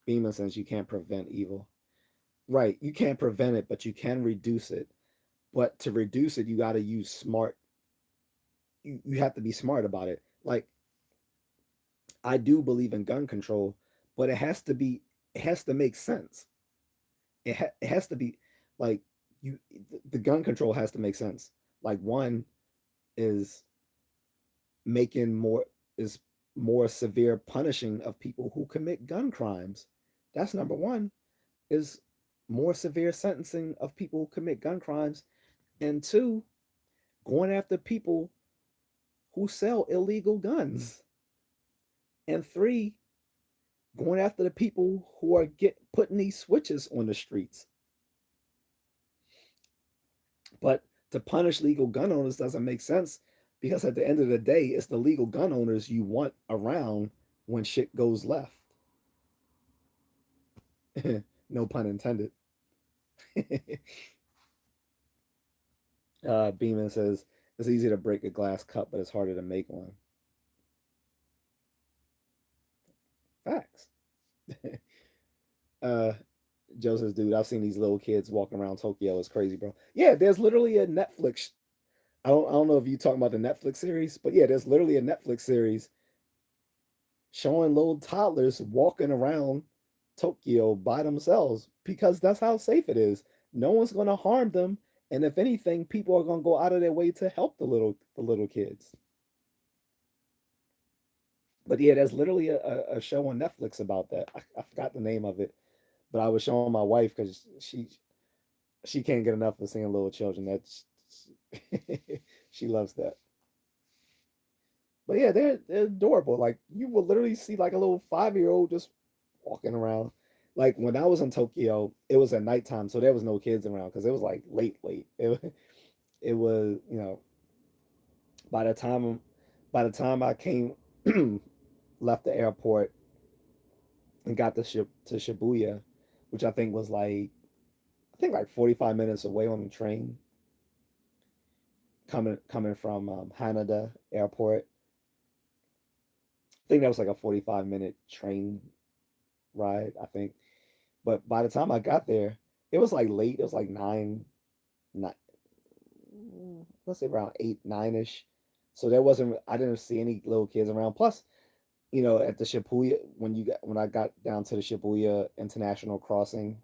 Beeman says you can't prevent evil. Right, you can't prevent it, but you can reduce it. But to reduce it, you got to use smart. You have to be smart about it. Like, I do believe in gun control, but it has to make sense. It has to be like you the gun control has to make sense. Like one is making more is more severe punishing of people who commit gun crimes. That's number one. Is more severe sentencing of people who commit gun crimes, and two, going after people who sell illegal guns, and three, going after the people who are get putting these switches on the streets. But to punish legal gun owners doesn't make sense because at the end of the day, it's the legal gun owners you want around when shit goes left. No pun intended. Beeman says it's easy to break a glass cup, but it's harder to make one. Facts. uh, Joe says, dude, I've seen these little kids walking around Tokyo. It's crazy, bro. Yeah, there's literally a Netflix. I don't know if you talking about the Netflix series, but yeah, there's literally a Netflix series showing little toddlers walking around Tokyo by themselves because that's how safe it is. No one's going to harm them, and if anything, people are going to go out of their way to help the little kids. But yeah, there's literally a show on Netflix about that. I forgot the name of it, but I was showing my wife because she can't get enough of seeing little children. That's she loves that. But yeah, they're adorable. Like you will literally see like a little 5 year old just walking around. Like when I was in Tokyo, it was at nighttime, so there was no kids around because it was like late. It was by the time by the time I came left the airport and got to Shibuya, which I think like 45 minutes away on the train coming from Haneda Airport. I think that was like a 45-minute train ride, I think. But by the time I got there, it was like late. It was like nine, let's say around 8, 9 ish. So there wasn't. I didn't see any little kids around. Plus, at the Shibuya when I got down to the Shibuya International Crossing,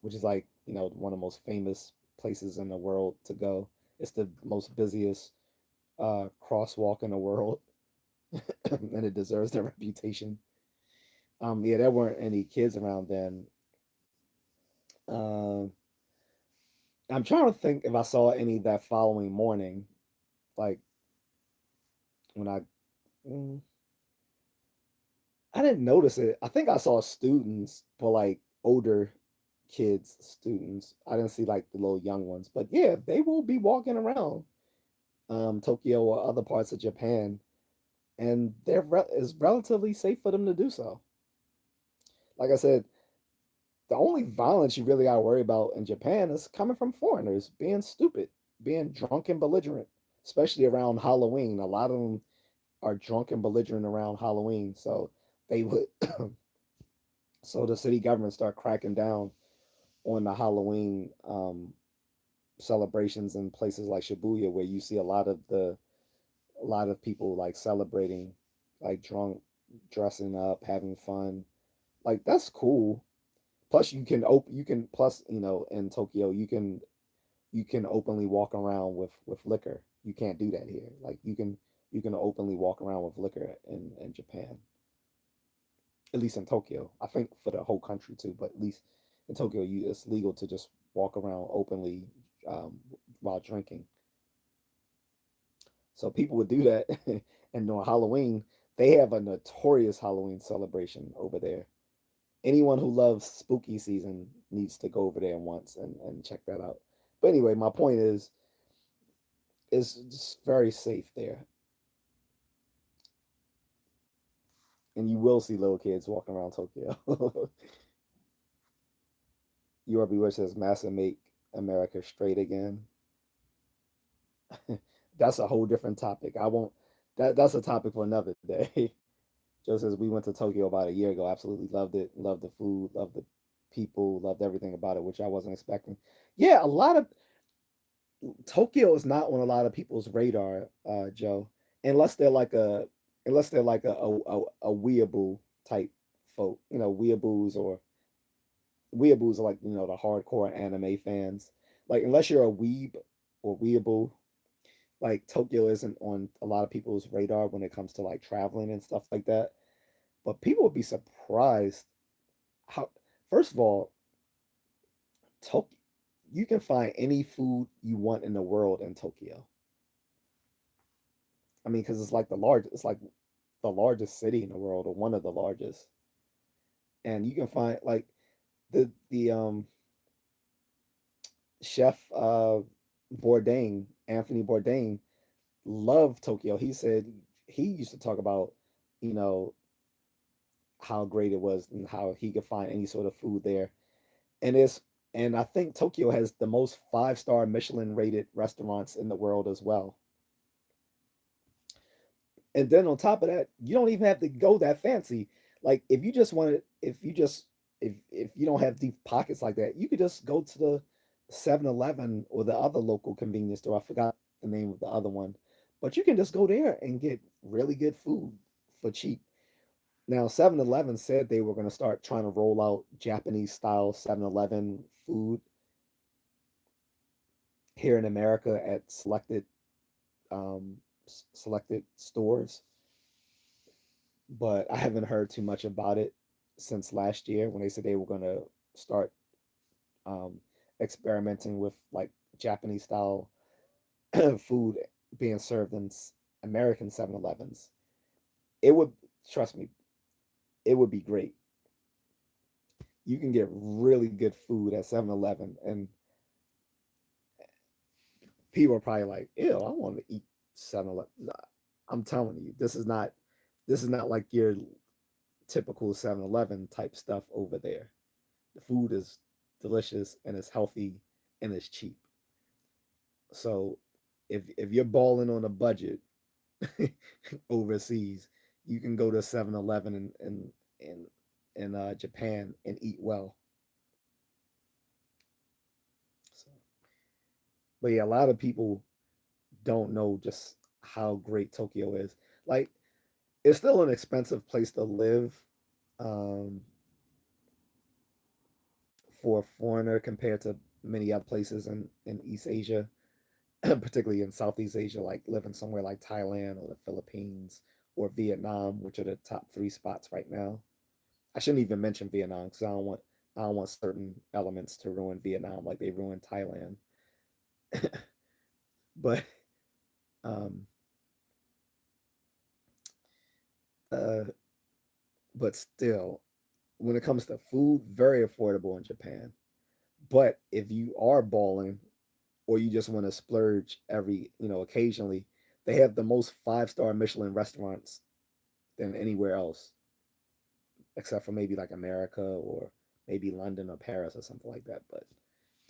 which is like one of the most famous places in the world to go. It's the most busiest crosswalk in the world, and it deserves that reputation. Yeah, there weren't any kids around then. Um, I'm trying to think if I saw any that following morning, like when mm, I didn't notice it. I think I saw students, but like older kids, students. I didn't see like the little young ones, but yeah, they will be walking around Tokyo or other parts of Japan, and it's relatively safe for them to do so. Like I said, the only violence you really got to worry about in Japan is coming from foreigners being stupid, being drunk and belligerent, especially around Halloween. A lot of them are drunk and belligerent around Halloween, so they would. So the city government start cracking down on the Halloween celebrations in places like Shibuya, where you see a lot of people like celebrating, like drunk, dressing up, having fun. Like that's cool. Plus, you can plus in Tokyo you can openly walk around with liquor. You can't do that here. Like you can openly walk around with liquor in Japan, at least in Tokyo. I think for the whole country too, but at least in Tokyo, it's legal to just walk around openly um, while drinking. So people would do that, and on Halloween, they have a notorious Halloween celebration over there. Anyone who loves spooky season needs to go over there once and check that out. But anyway, my point is, it's just very safe there, and you will see little kids walking around Tokyo. URB which says "Massa make America straight again." That's a whole different topic. I won't. That's a topic for another day. Joe says we went to Tokyo about a year ago. Absolutely loved it. Loved the food. Loved the people. Loved everything about it, which I wasn't expecting. Yeah, a lot of Tokyo is not on a lot of people's radar, Joe, unless they're like a a weeaboo type folk. You know, weeaboos are like the hardcore anime fans. Like unless you're a weeb or weeaboo, like Tokyo isn't on a lot of people's radar when it comes to like traveling and stuff like that. But people would be surprised how, first of all, Tokyo, you can find any food you want in the world in Tokyo. I mean, because it's like the largest city in the world or one of the largest, and you can find like the chef Bourdain, Anthony Bourdain, loved Tokyo. He said he used to talk about you know how great it was and how he could find any sort of food there. And it's and I think Tokyo has the most five-star Michelin rated restaurants in the world as well. And then on top of that, you don't even have to go that fancy. Like if you just want to, if you don't have deep pockets like that, you could just go to the 7-Eleven or the other local convenience store. I forgot the name of the other one. But you can just go there and get really good food for cheap. Now, 7-Eleven said they were going to start trying to roll out Japanese style 7-Eleven food here in America at um, selected stores, but I haven't heard too much about it since last year when they said they were going to start um, experimenting with like Japanese style food being served in American 7-Elevens. It would, trust me, it would be great. You can get really good food at 7-Eleven, and people are probably like, ew, I want to eat 7-Eleven. Nah, I'm telling you, this is not like your typical 7-Eleven type stuff over there. The food is delicious and it's healthy and it's cheap. So if you're balling on a budget overseas, you can go to 7-Eleven in Japan and eat well. So, but yeah, a lot of people don't know just how great Tokyo is. Like it's still an expensive place to live um, for a foreigner compared to many other places in East Asia, particularly in Southeast Asia, like living somewhere like Thailand or the Philippines or Vietnam, which are the top three spots right now. I shouldn't even mention Vietnam because I don't want certain elements to ruin Vietnam like they ruined Thailand. But um, uh, but still, when it comes to food, very affordable in Japan. But if you are balling or you just want to splurge every, occasionally, they have the most five-star Michelin restaurants than anywhere else, except for maybe like America or maybe London or Paris or something like that. But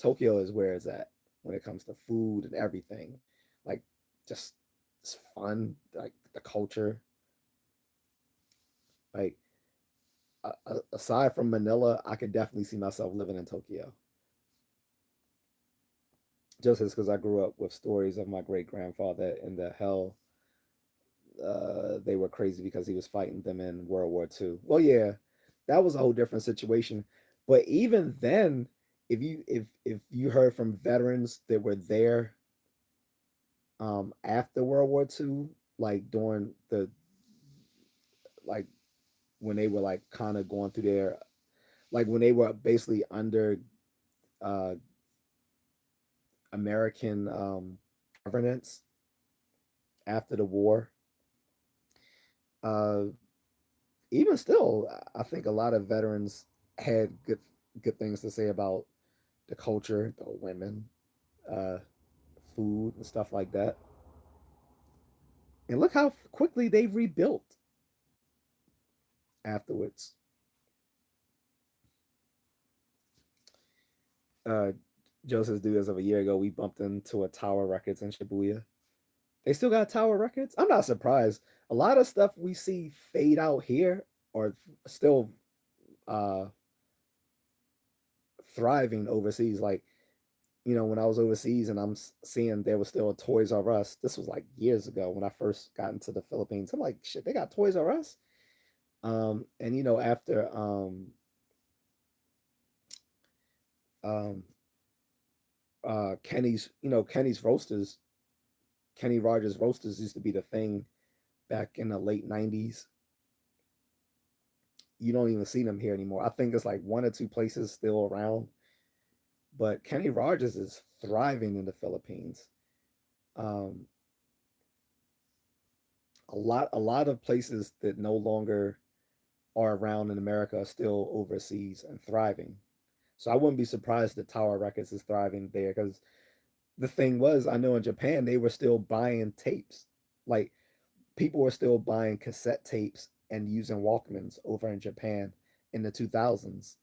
Tokyo is where it's at when it comes to food and everything. Like just it's fun, like the culture. Like aside from Manila, I could definitely see myself living in Tokyo. Just as because I grew up with stories of my great grandfather in the hell they were crazy because he was fighting them in World War II. Well, yeah, that was a whole different situation. But even then, if you heard from veterans that were there after World War II, like during the like when they were like kind of going through their like when they were basically under uh, American governance after the war, uh, even still, I think a lot of veterans had good things to say about the culture, the women, uh, food, and stuff like that. And look how quickly they rebuilt afterwards. Uh, Joseph's do as of a year ago, we bumped into a Tower Records in Shibuya. They still got Tower Records. I'm not surprised. A lot of stuff we see fade out here are still uh, thriving overseas. Like when I was overseas and I'm seeing there was still a Toys R Us. This was like years ago when I first got into the Philippines. I'm like, shit, they got Toys R Us. And after um, Kenny's, Kenny's Roasters, Kenny Rogers Roasters used to be the thing back in the late '90s. You don't even see them here anymore. I think it's like one or two places still around, but Kenny Rogers is thriving in the Philippines. Um, a lot of places that no longer are around in America are still overseas and thriving. So I wouldn't be surprised that Tower Records is thriving there because the thing was, I know in Japan they were still buying tapes. Like people were still buying cassette tapes and using Walkmans over in Japan in the 2000s.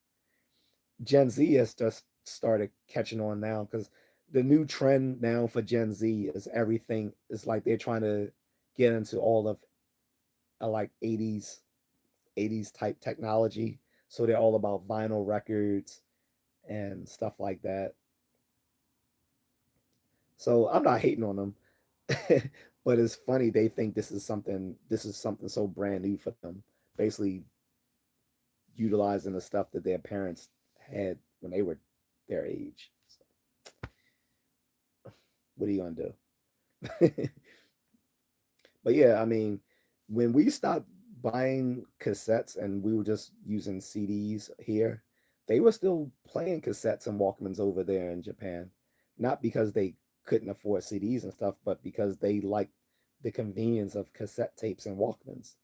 Gen Z has just started catching on now because the new trend now for Gen Z is everything is like they're trying to get into all of like 80s type technology. So they're all about vinyl records and stuff like that. So I'm not hating on them, but it's funny they think this is something so brand new for them. Basically, utilizing the stuff that their parents had when they were their age. So what are you gonna do? But yeah, I mean, when we stopped buying cassettes and we were just using CDs here, they were still playing cassettes and Walkmans over there in Japan. Not because they couldn't afford CDs and stuff, but because they liked the convenience of cassette tapes and Walkmans.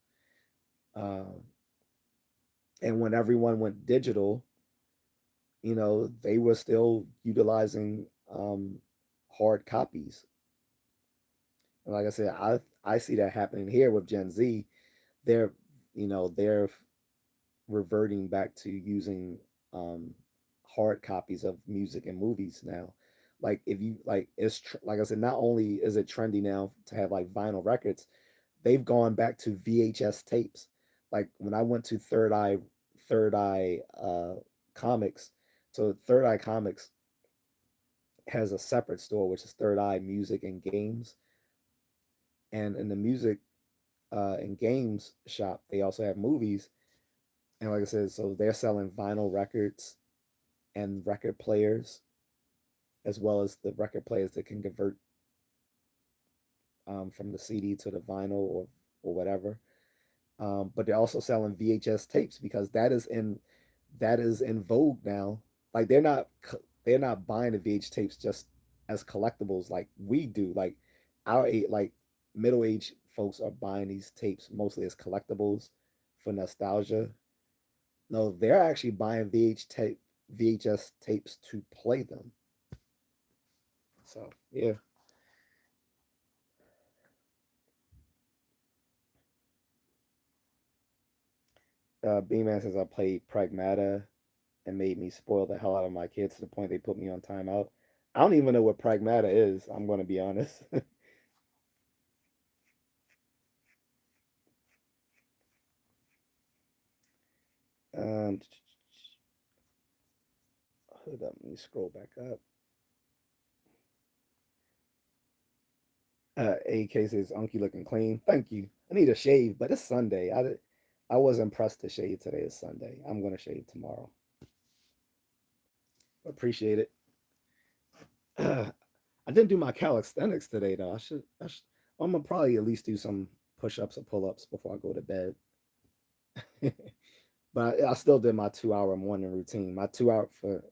Um, and when everyone went digital, they were still utilizing hard copies. And like I said, I see that happening here with Gen Z. They're they're reverting back to using um, hard copies of music and movies now. Like if you like, like I said, not only is it trendy now to have like vinyl records, they've gone back to VHS tapes. Like when I went to Third Eye Comics, so Third Eye Comics has a separate store which is Third Eye Music and Games, and in the music and games shop they also have movies. And like I said, so they're selling vinyl records and record players. as well as the record players that can convert from the CD to the vinyl or whatever. But they're also selling VHS tapes because that is in vogue now. Like they're not buying the VH tapes just as collectibles like we do. Like like middle aged folks are buying these tapes mostly as collectibles for nostalgia. No, they're actually buying VHS tapes to play them. So yeah. B-Man says I played Pragmata and made me spoil the hell out of my kids to the point they put me on timeout. I don't even know what Pragmata is. I'm going to be honest. um, hold up, let me scroll back up. AK says Unky looking clean. Thank you. I need a shave, but it's Sunday. I wasn't pressed to shave today. It's Sunday. I'm going to shave tomorrow. Appreciate it. I didn't do my calisthenics today though. I'm gonna probably at least do some push-ups or pull-ups before I go to bed. But I still did my 2 hour morning routine. My 2 hour for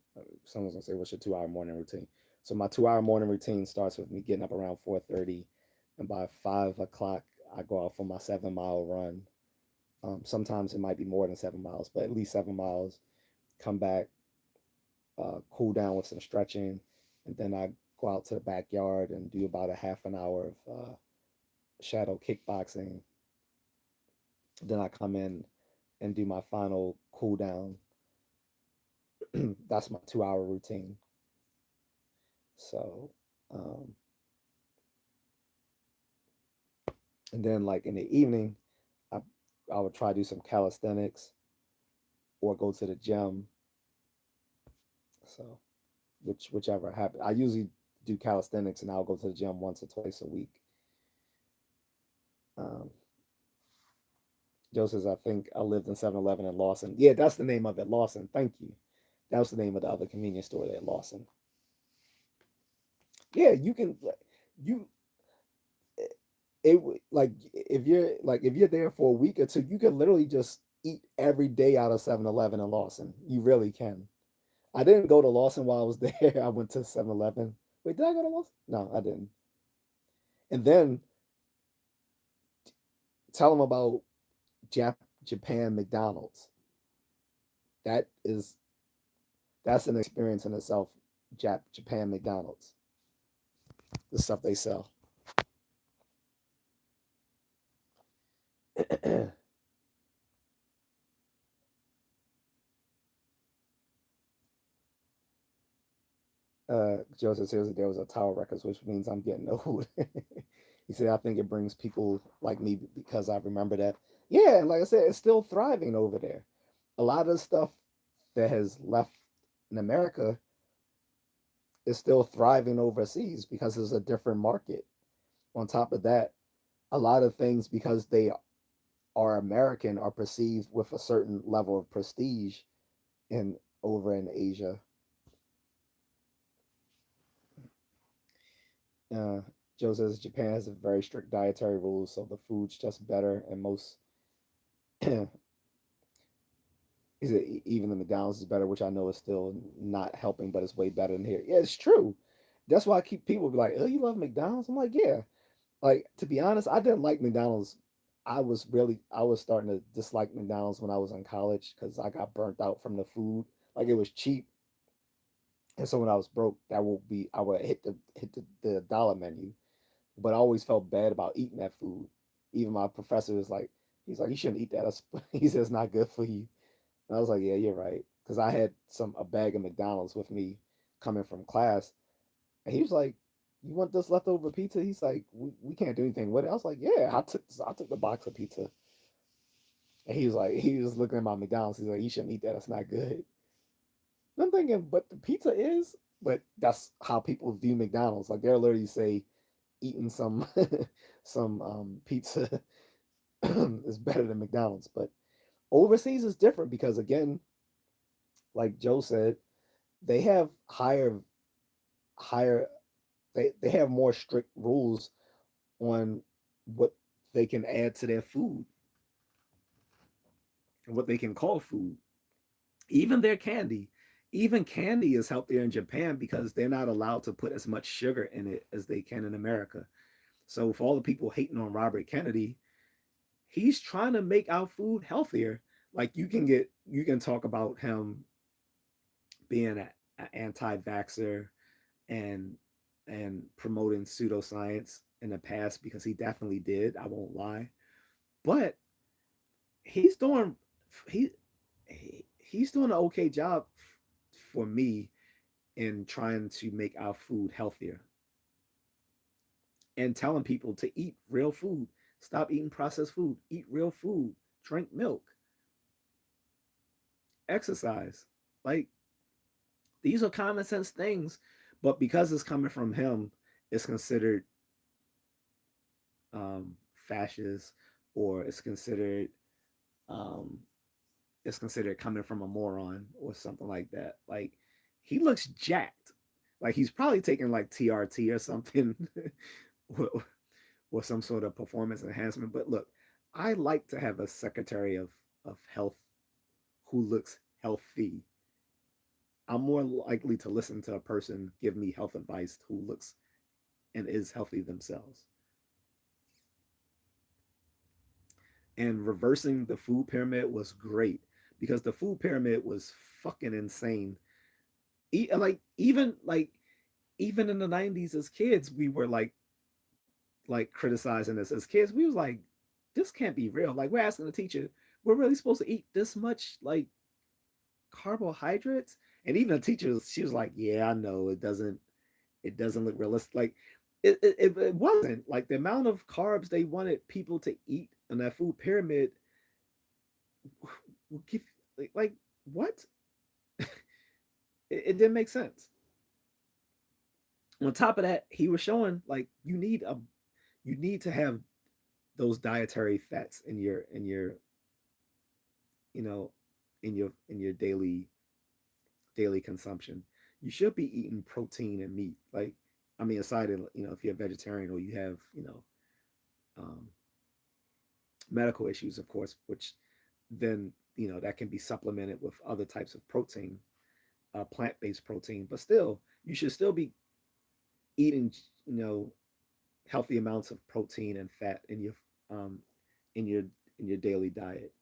someone's gonna say, "What's your 2 hour morning routine?" So my 2 hour morning routine starts with me getting up around 4:30, and by 5 o'clock I go out for my 7 mile run. Sometimes it might be more than 7 miles, but at least 7 miles. Come back, cool down with some stretching, and then I go out to the backyard and do about a half an hour of shadow kickboxing. Then I come in and do my final cool down. That's my 2 hour routine. So, um, and then like in the evening, I I would try to do some calisthenics or go to the gym. So, whichever happens. I usually do calisthenics and I'll go to the gym once or twice a week. Um, Joe says, I think I lived in 7-Eleven in Lawson. Yeah, that's the name of it, Lawson. Thank you. That was the name of the other convenience store there, Lawson. Yeah, you can you it like if you're there for a week or two, you can literally just eat every day out of 7-Eleven in Lawson. You really can. I didn't go to Lawson while I was there. I went to 7-Eleven. Wait, did I go to Lawson? No, I didn't. And then tell them about Japan McDonald's. That is that's an experience in itself. Japan McDonald's, the stuff they sell. Joseph says there was a Tower Records, which means I'm getting old. He said, I think it brings people like me because I remember that. Yeah, and like I said, it's still thriving over there. A lot of the stuff that has left in America is still thriving overseas because there's a different market. On top of that, a lot of things, because they are American, are perceived with a certain level of prestige in over in Asia. Uh, Joe says Japan has a very strict dietary rules, so the food's just better, and most is it even the McDonald's is better, which I know is still not helping, but it's way better than here. Yeah, it's true. That's why I keep people be like, "Oh, you love McDonald's?" I'm like, "Yeah." Like to be honest, I didn't like McDonald's. I was starting to dislike McDonald's when I was in college because I got burnt out from the food. Like it was cheap, and so when I was broke, that would be I would hit the dollar menu. But I always felt bad about eating that food. Even my professor was like, he's like, you shouldn't eat that. He says it's not good for you. And I was like, yeah, you're right. Because I had a bag of McDonald's with me coming from class, and he was like, you want this leftover pizza? He's like, we can't do anything with it. I was like, yeah, I took the box of pizza. And he was like, he was looking at my McDonald's. He's like, you shouldn't eat that. It's not good. And I'm thinking, but the pizza is. But that's how people view McDonald's. Like they'll literally say, eating some some pizza is better than McDonald's. But overseas is different because again, like Joe said, they have higher, they have more strict rules on what they can add to their food and what they can call food. Even their candy. Even candy is healthier in Japan because they're not allowed to put as much sugar in it as they can in America. So for all the people hating on Robert Kennedy, he's trying to make our food healthier. Like you can talk about him being an anti-vaxxer and promoting pseudoscience in the past because he definitely did. I won't lie, but he's doing he, he's doing an okay job for me in trying to make our food healthier and telling people to eat real food, stop eating processed food, eat real food, drink milk, exercise. Like these are common sense things, but because it's coming from him, it's considered fascist, or um, it's considered coming from a moron or something like that. Like he looks jacked. Like he's probably taking like TRT or something, or some sort of performance enhancement. But look, I like to have a secretary of health who looks healthy. I'm more likely to listen to a person give me health advice who looks and is healthy themselves. And reversing the food pyramid was great because the food pyramid was fucking insane. Like even in the 90s as kids, we were like criticizing this as kids. We was like, this can't be real. Like we're asking the teacher, we're really supposed to eat this much like carbohydrates? And even the teacher, she was like, yeah, I know it doesn't look realistic. Like it wasn't like the amount of carbs they wanted people to eat in that food pyramid will give like what? It didn't make sense. On top of that, he was showing like you need to have those dietary fats in your you know in your daily consumption. You should be eating protein and meat. Like I mean, aside of if you're a vegetarian or you have um, medical issues, of course, which then that can be supplemented with other types of protein, plant-based protein. But still, you should still be eating you know healthy amounts of protein and fat um, in your in your daily diet.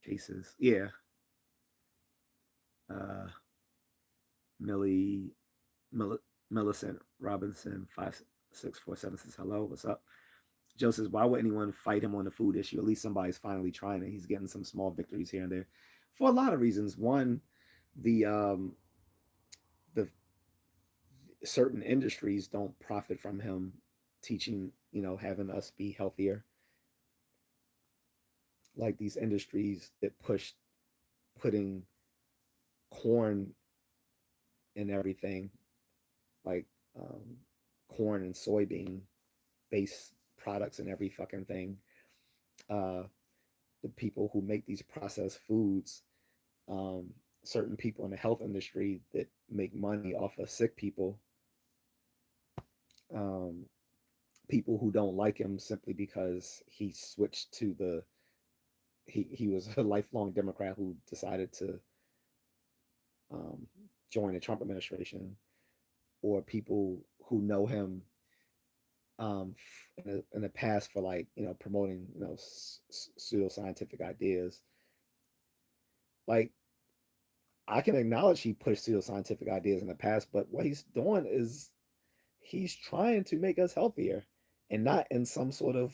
Cases, yeah. Uh, Millie, Millicent Robinson 5647 says hello. What's up? Joe says, why would anyone fight him on the food issue? At least somebody's finally trying it. He's getting some small victories here and there for a lot of reasons. One, the the certain industries don't profit from him teaching, having us be healthier. Like these industries that push putting corn in everything, like corn and soybean based products and every fucking thing. Uh, the people who make these processed foods, um, certain people in the health industry that make money off of sick people, um, people who don't like him simply because he switched to he was a lifelong Democrat who decided to um, join the Trump administration, or people who know him in the past for like promoting pseudoscientific ideas. Like I can acknowledge he pushed pseudoscientific ideas in the past, but what he's doing is he's trying to make us healthier, and not in some sort of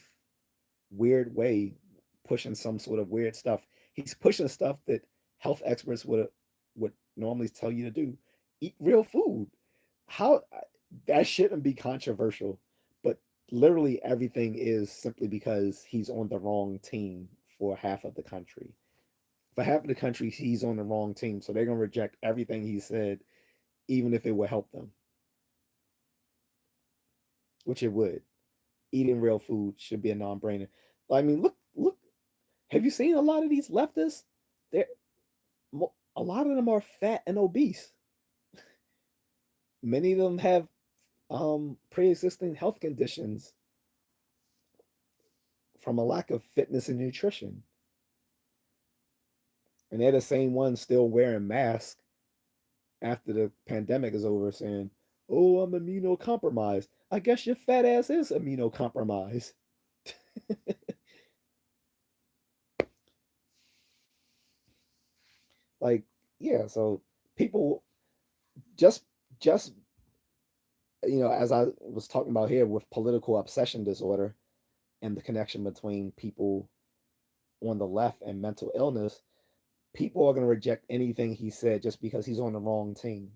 weird way, pushing some sort of weird stuff. He's pushing stuff that health experts would normally tell you to do. Eat real food. How that shouldn't be controversial, but literally everything is simply because he's on the wrong team for half of the country. For half of the country, he's on the wrong team, so they're gonna reject everything he said, even if it would help them, which it would. Eating real food should be a non-brainer. I mean, look. Have you seen a lot of these leftists? They're a lot of them are fat and obese. Many of them have pre-existing health conditions from a lack of fitness and nutrition. And they're the same ones still wearing masks after the pandemic is over saying, "Oh, I'm immunocompromised." I guess your fat ass is immunocompromised. Like, yeah, so people just just as I was talking about here with political obsession disorder and the connection between people on the left and mental illness, people are going to reject anything he said just because he's on the wrong team.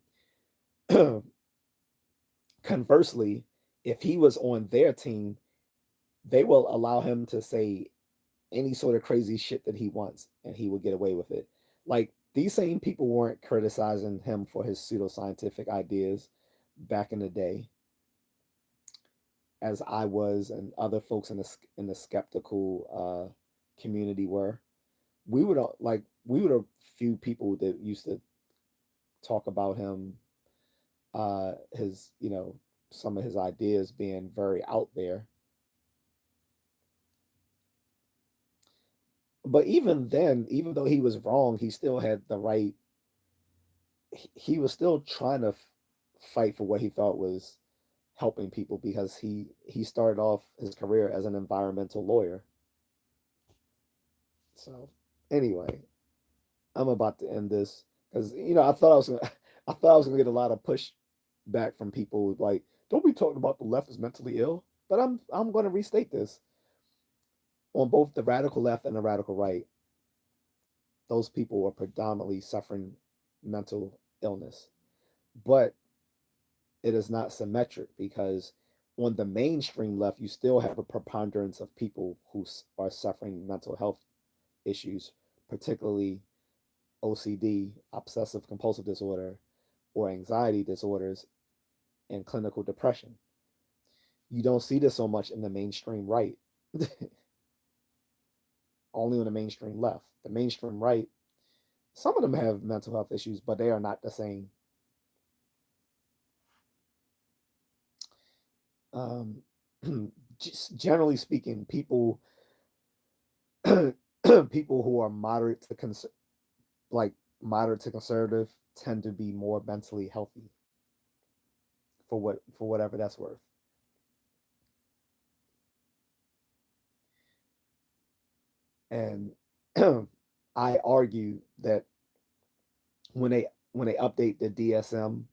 Conversely, if he was on their team, they will allow him to say any sort of crazy shit that he wants and he would get away with it. Like, these same people weren't criticizing him for his pseudoscientific ideas back in the day, as I was and other folks in the skeptical community were. We were a few people that used to talk about him, his some of his ideas being very out there. But even then, even though he was wrong, he still had the right. He was still trying to fight for what he thought was helping people because he started off his career as an environmental lawyer. So anyway, I'm about to end this because I thought I was gonna, I thought I was gonna get a lot of push back from people like, don't be talking about the left is mentally ill. But I'm going to restate this: on both the radical left and the radical right, those people are predominantly suffering mental illness, but it is not symmetric because on the mainstream left, you still have a preponderance of people who are suffering mental health issues, particularly OCD, obsessive compulsive disorder, or anxiety disorders, and clinical depression. You don't see this so much in the mainstream right, only on the mainstream left. The mainstream right, some of them have mental health issues, but they are not the same. Um, just generally speaking, people who are like moderate to conservative tend to be more mentally healthy for whatever that's worth. And I argue that when they update the DSM,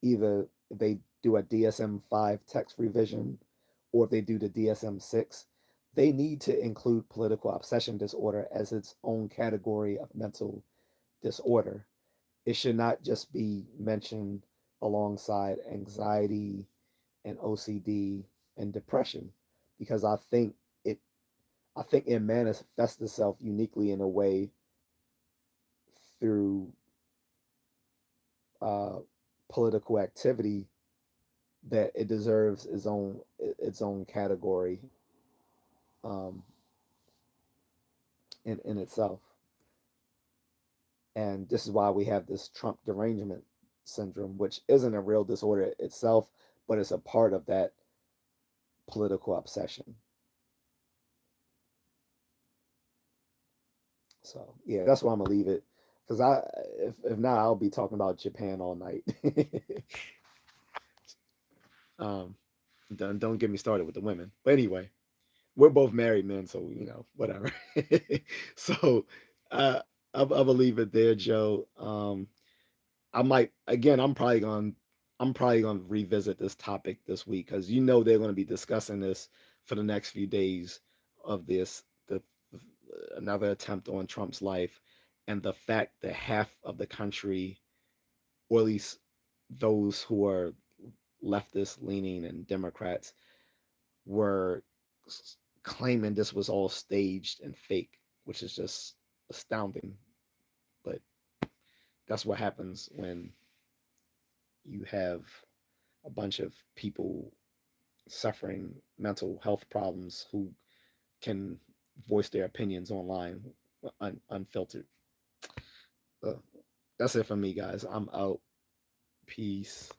either if they do a DSM-5 text revision or if they do the DSM-6, they need to include political obsession disorder as its own category of mental disorder. It should not just be mentioned alongside anxiety and OCD and depression, because it I think it manifests itself uniquely in a way through uh, political activity that it deserves its own category um, in itself. And this is why we have this Trump derangement syndrome, which isn't a real disorder itself, but it's a part of that political obsession. So yeah, that's why I'm gonna leave it. Because if not, I'll be talking about Japan all night. um, don't get me started with the women. But anyway, we're both married men, so whatever. So uh, I'll leave it there, Joe. I might again. I'm probably gonna revisit this topic this week because they're gonna be discussing this for the next few days of the another attempt on Trump's life, and the fact that half of the country, or at least those who are leftist leaning and Democrats, were claiming this was all staged and fake, which is just astounding. But that's what happens when you have a bunch of people suffering mental health problems who can voice their opinions online unfiltered. That's it for me, guys. I'm out. Peace.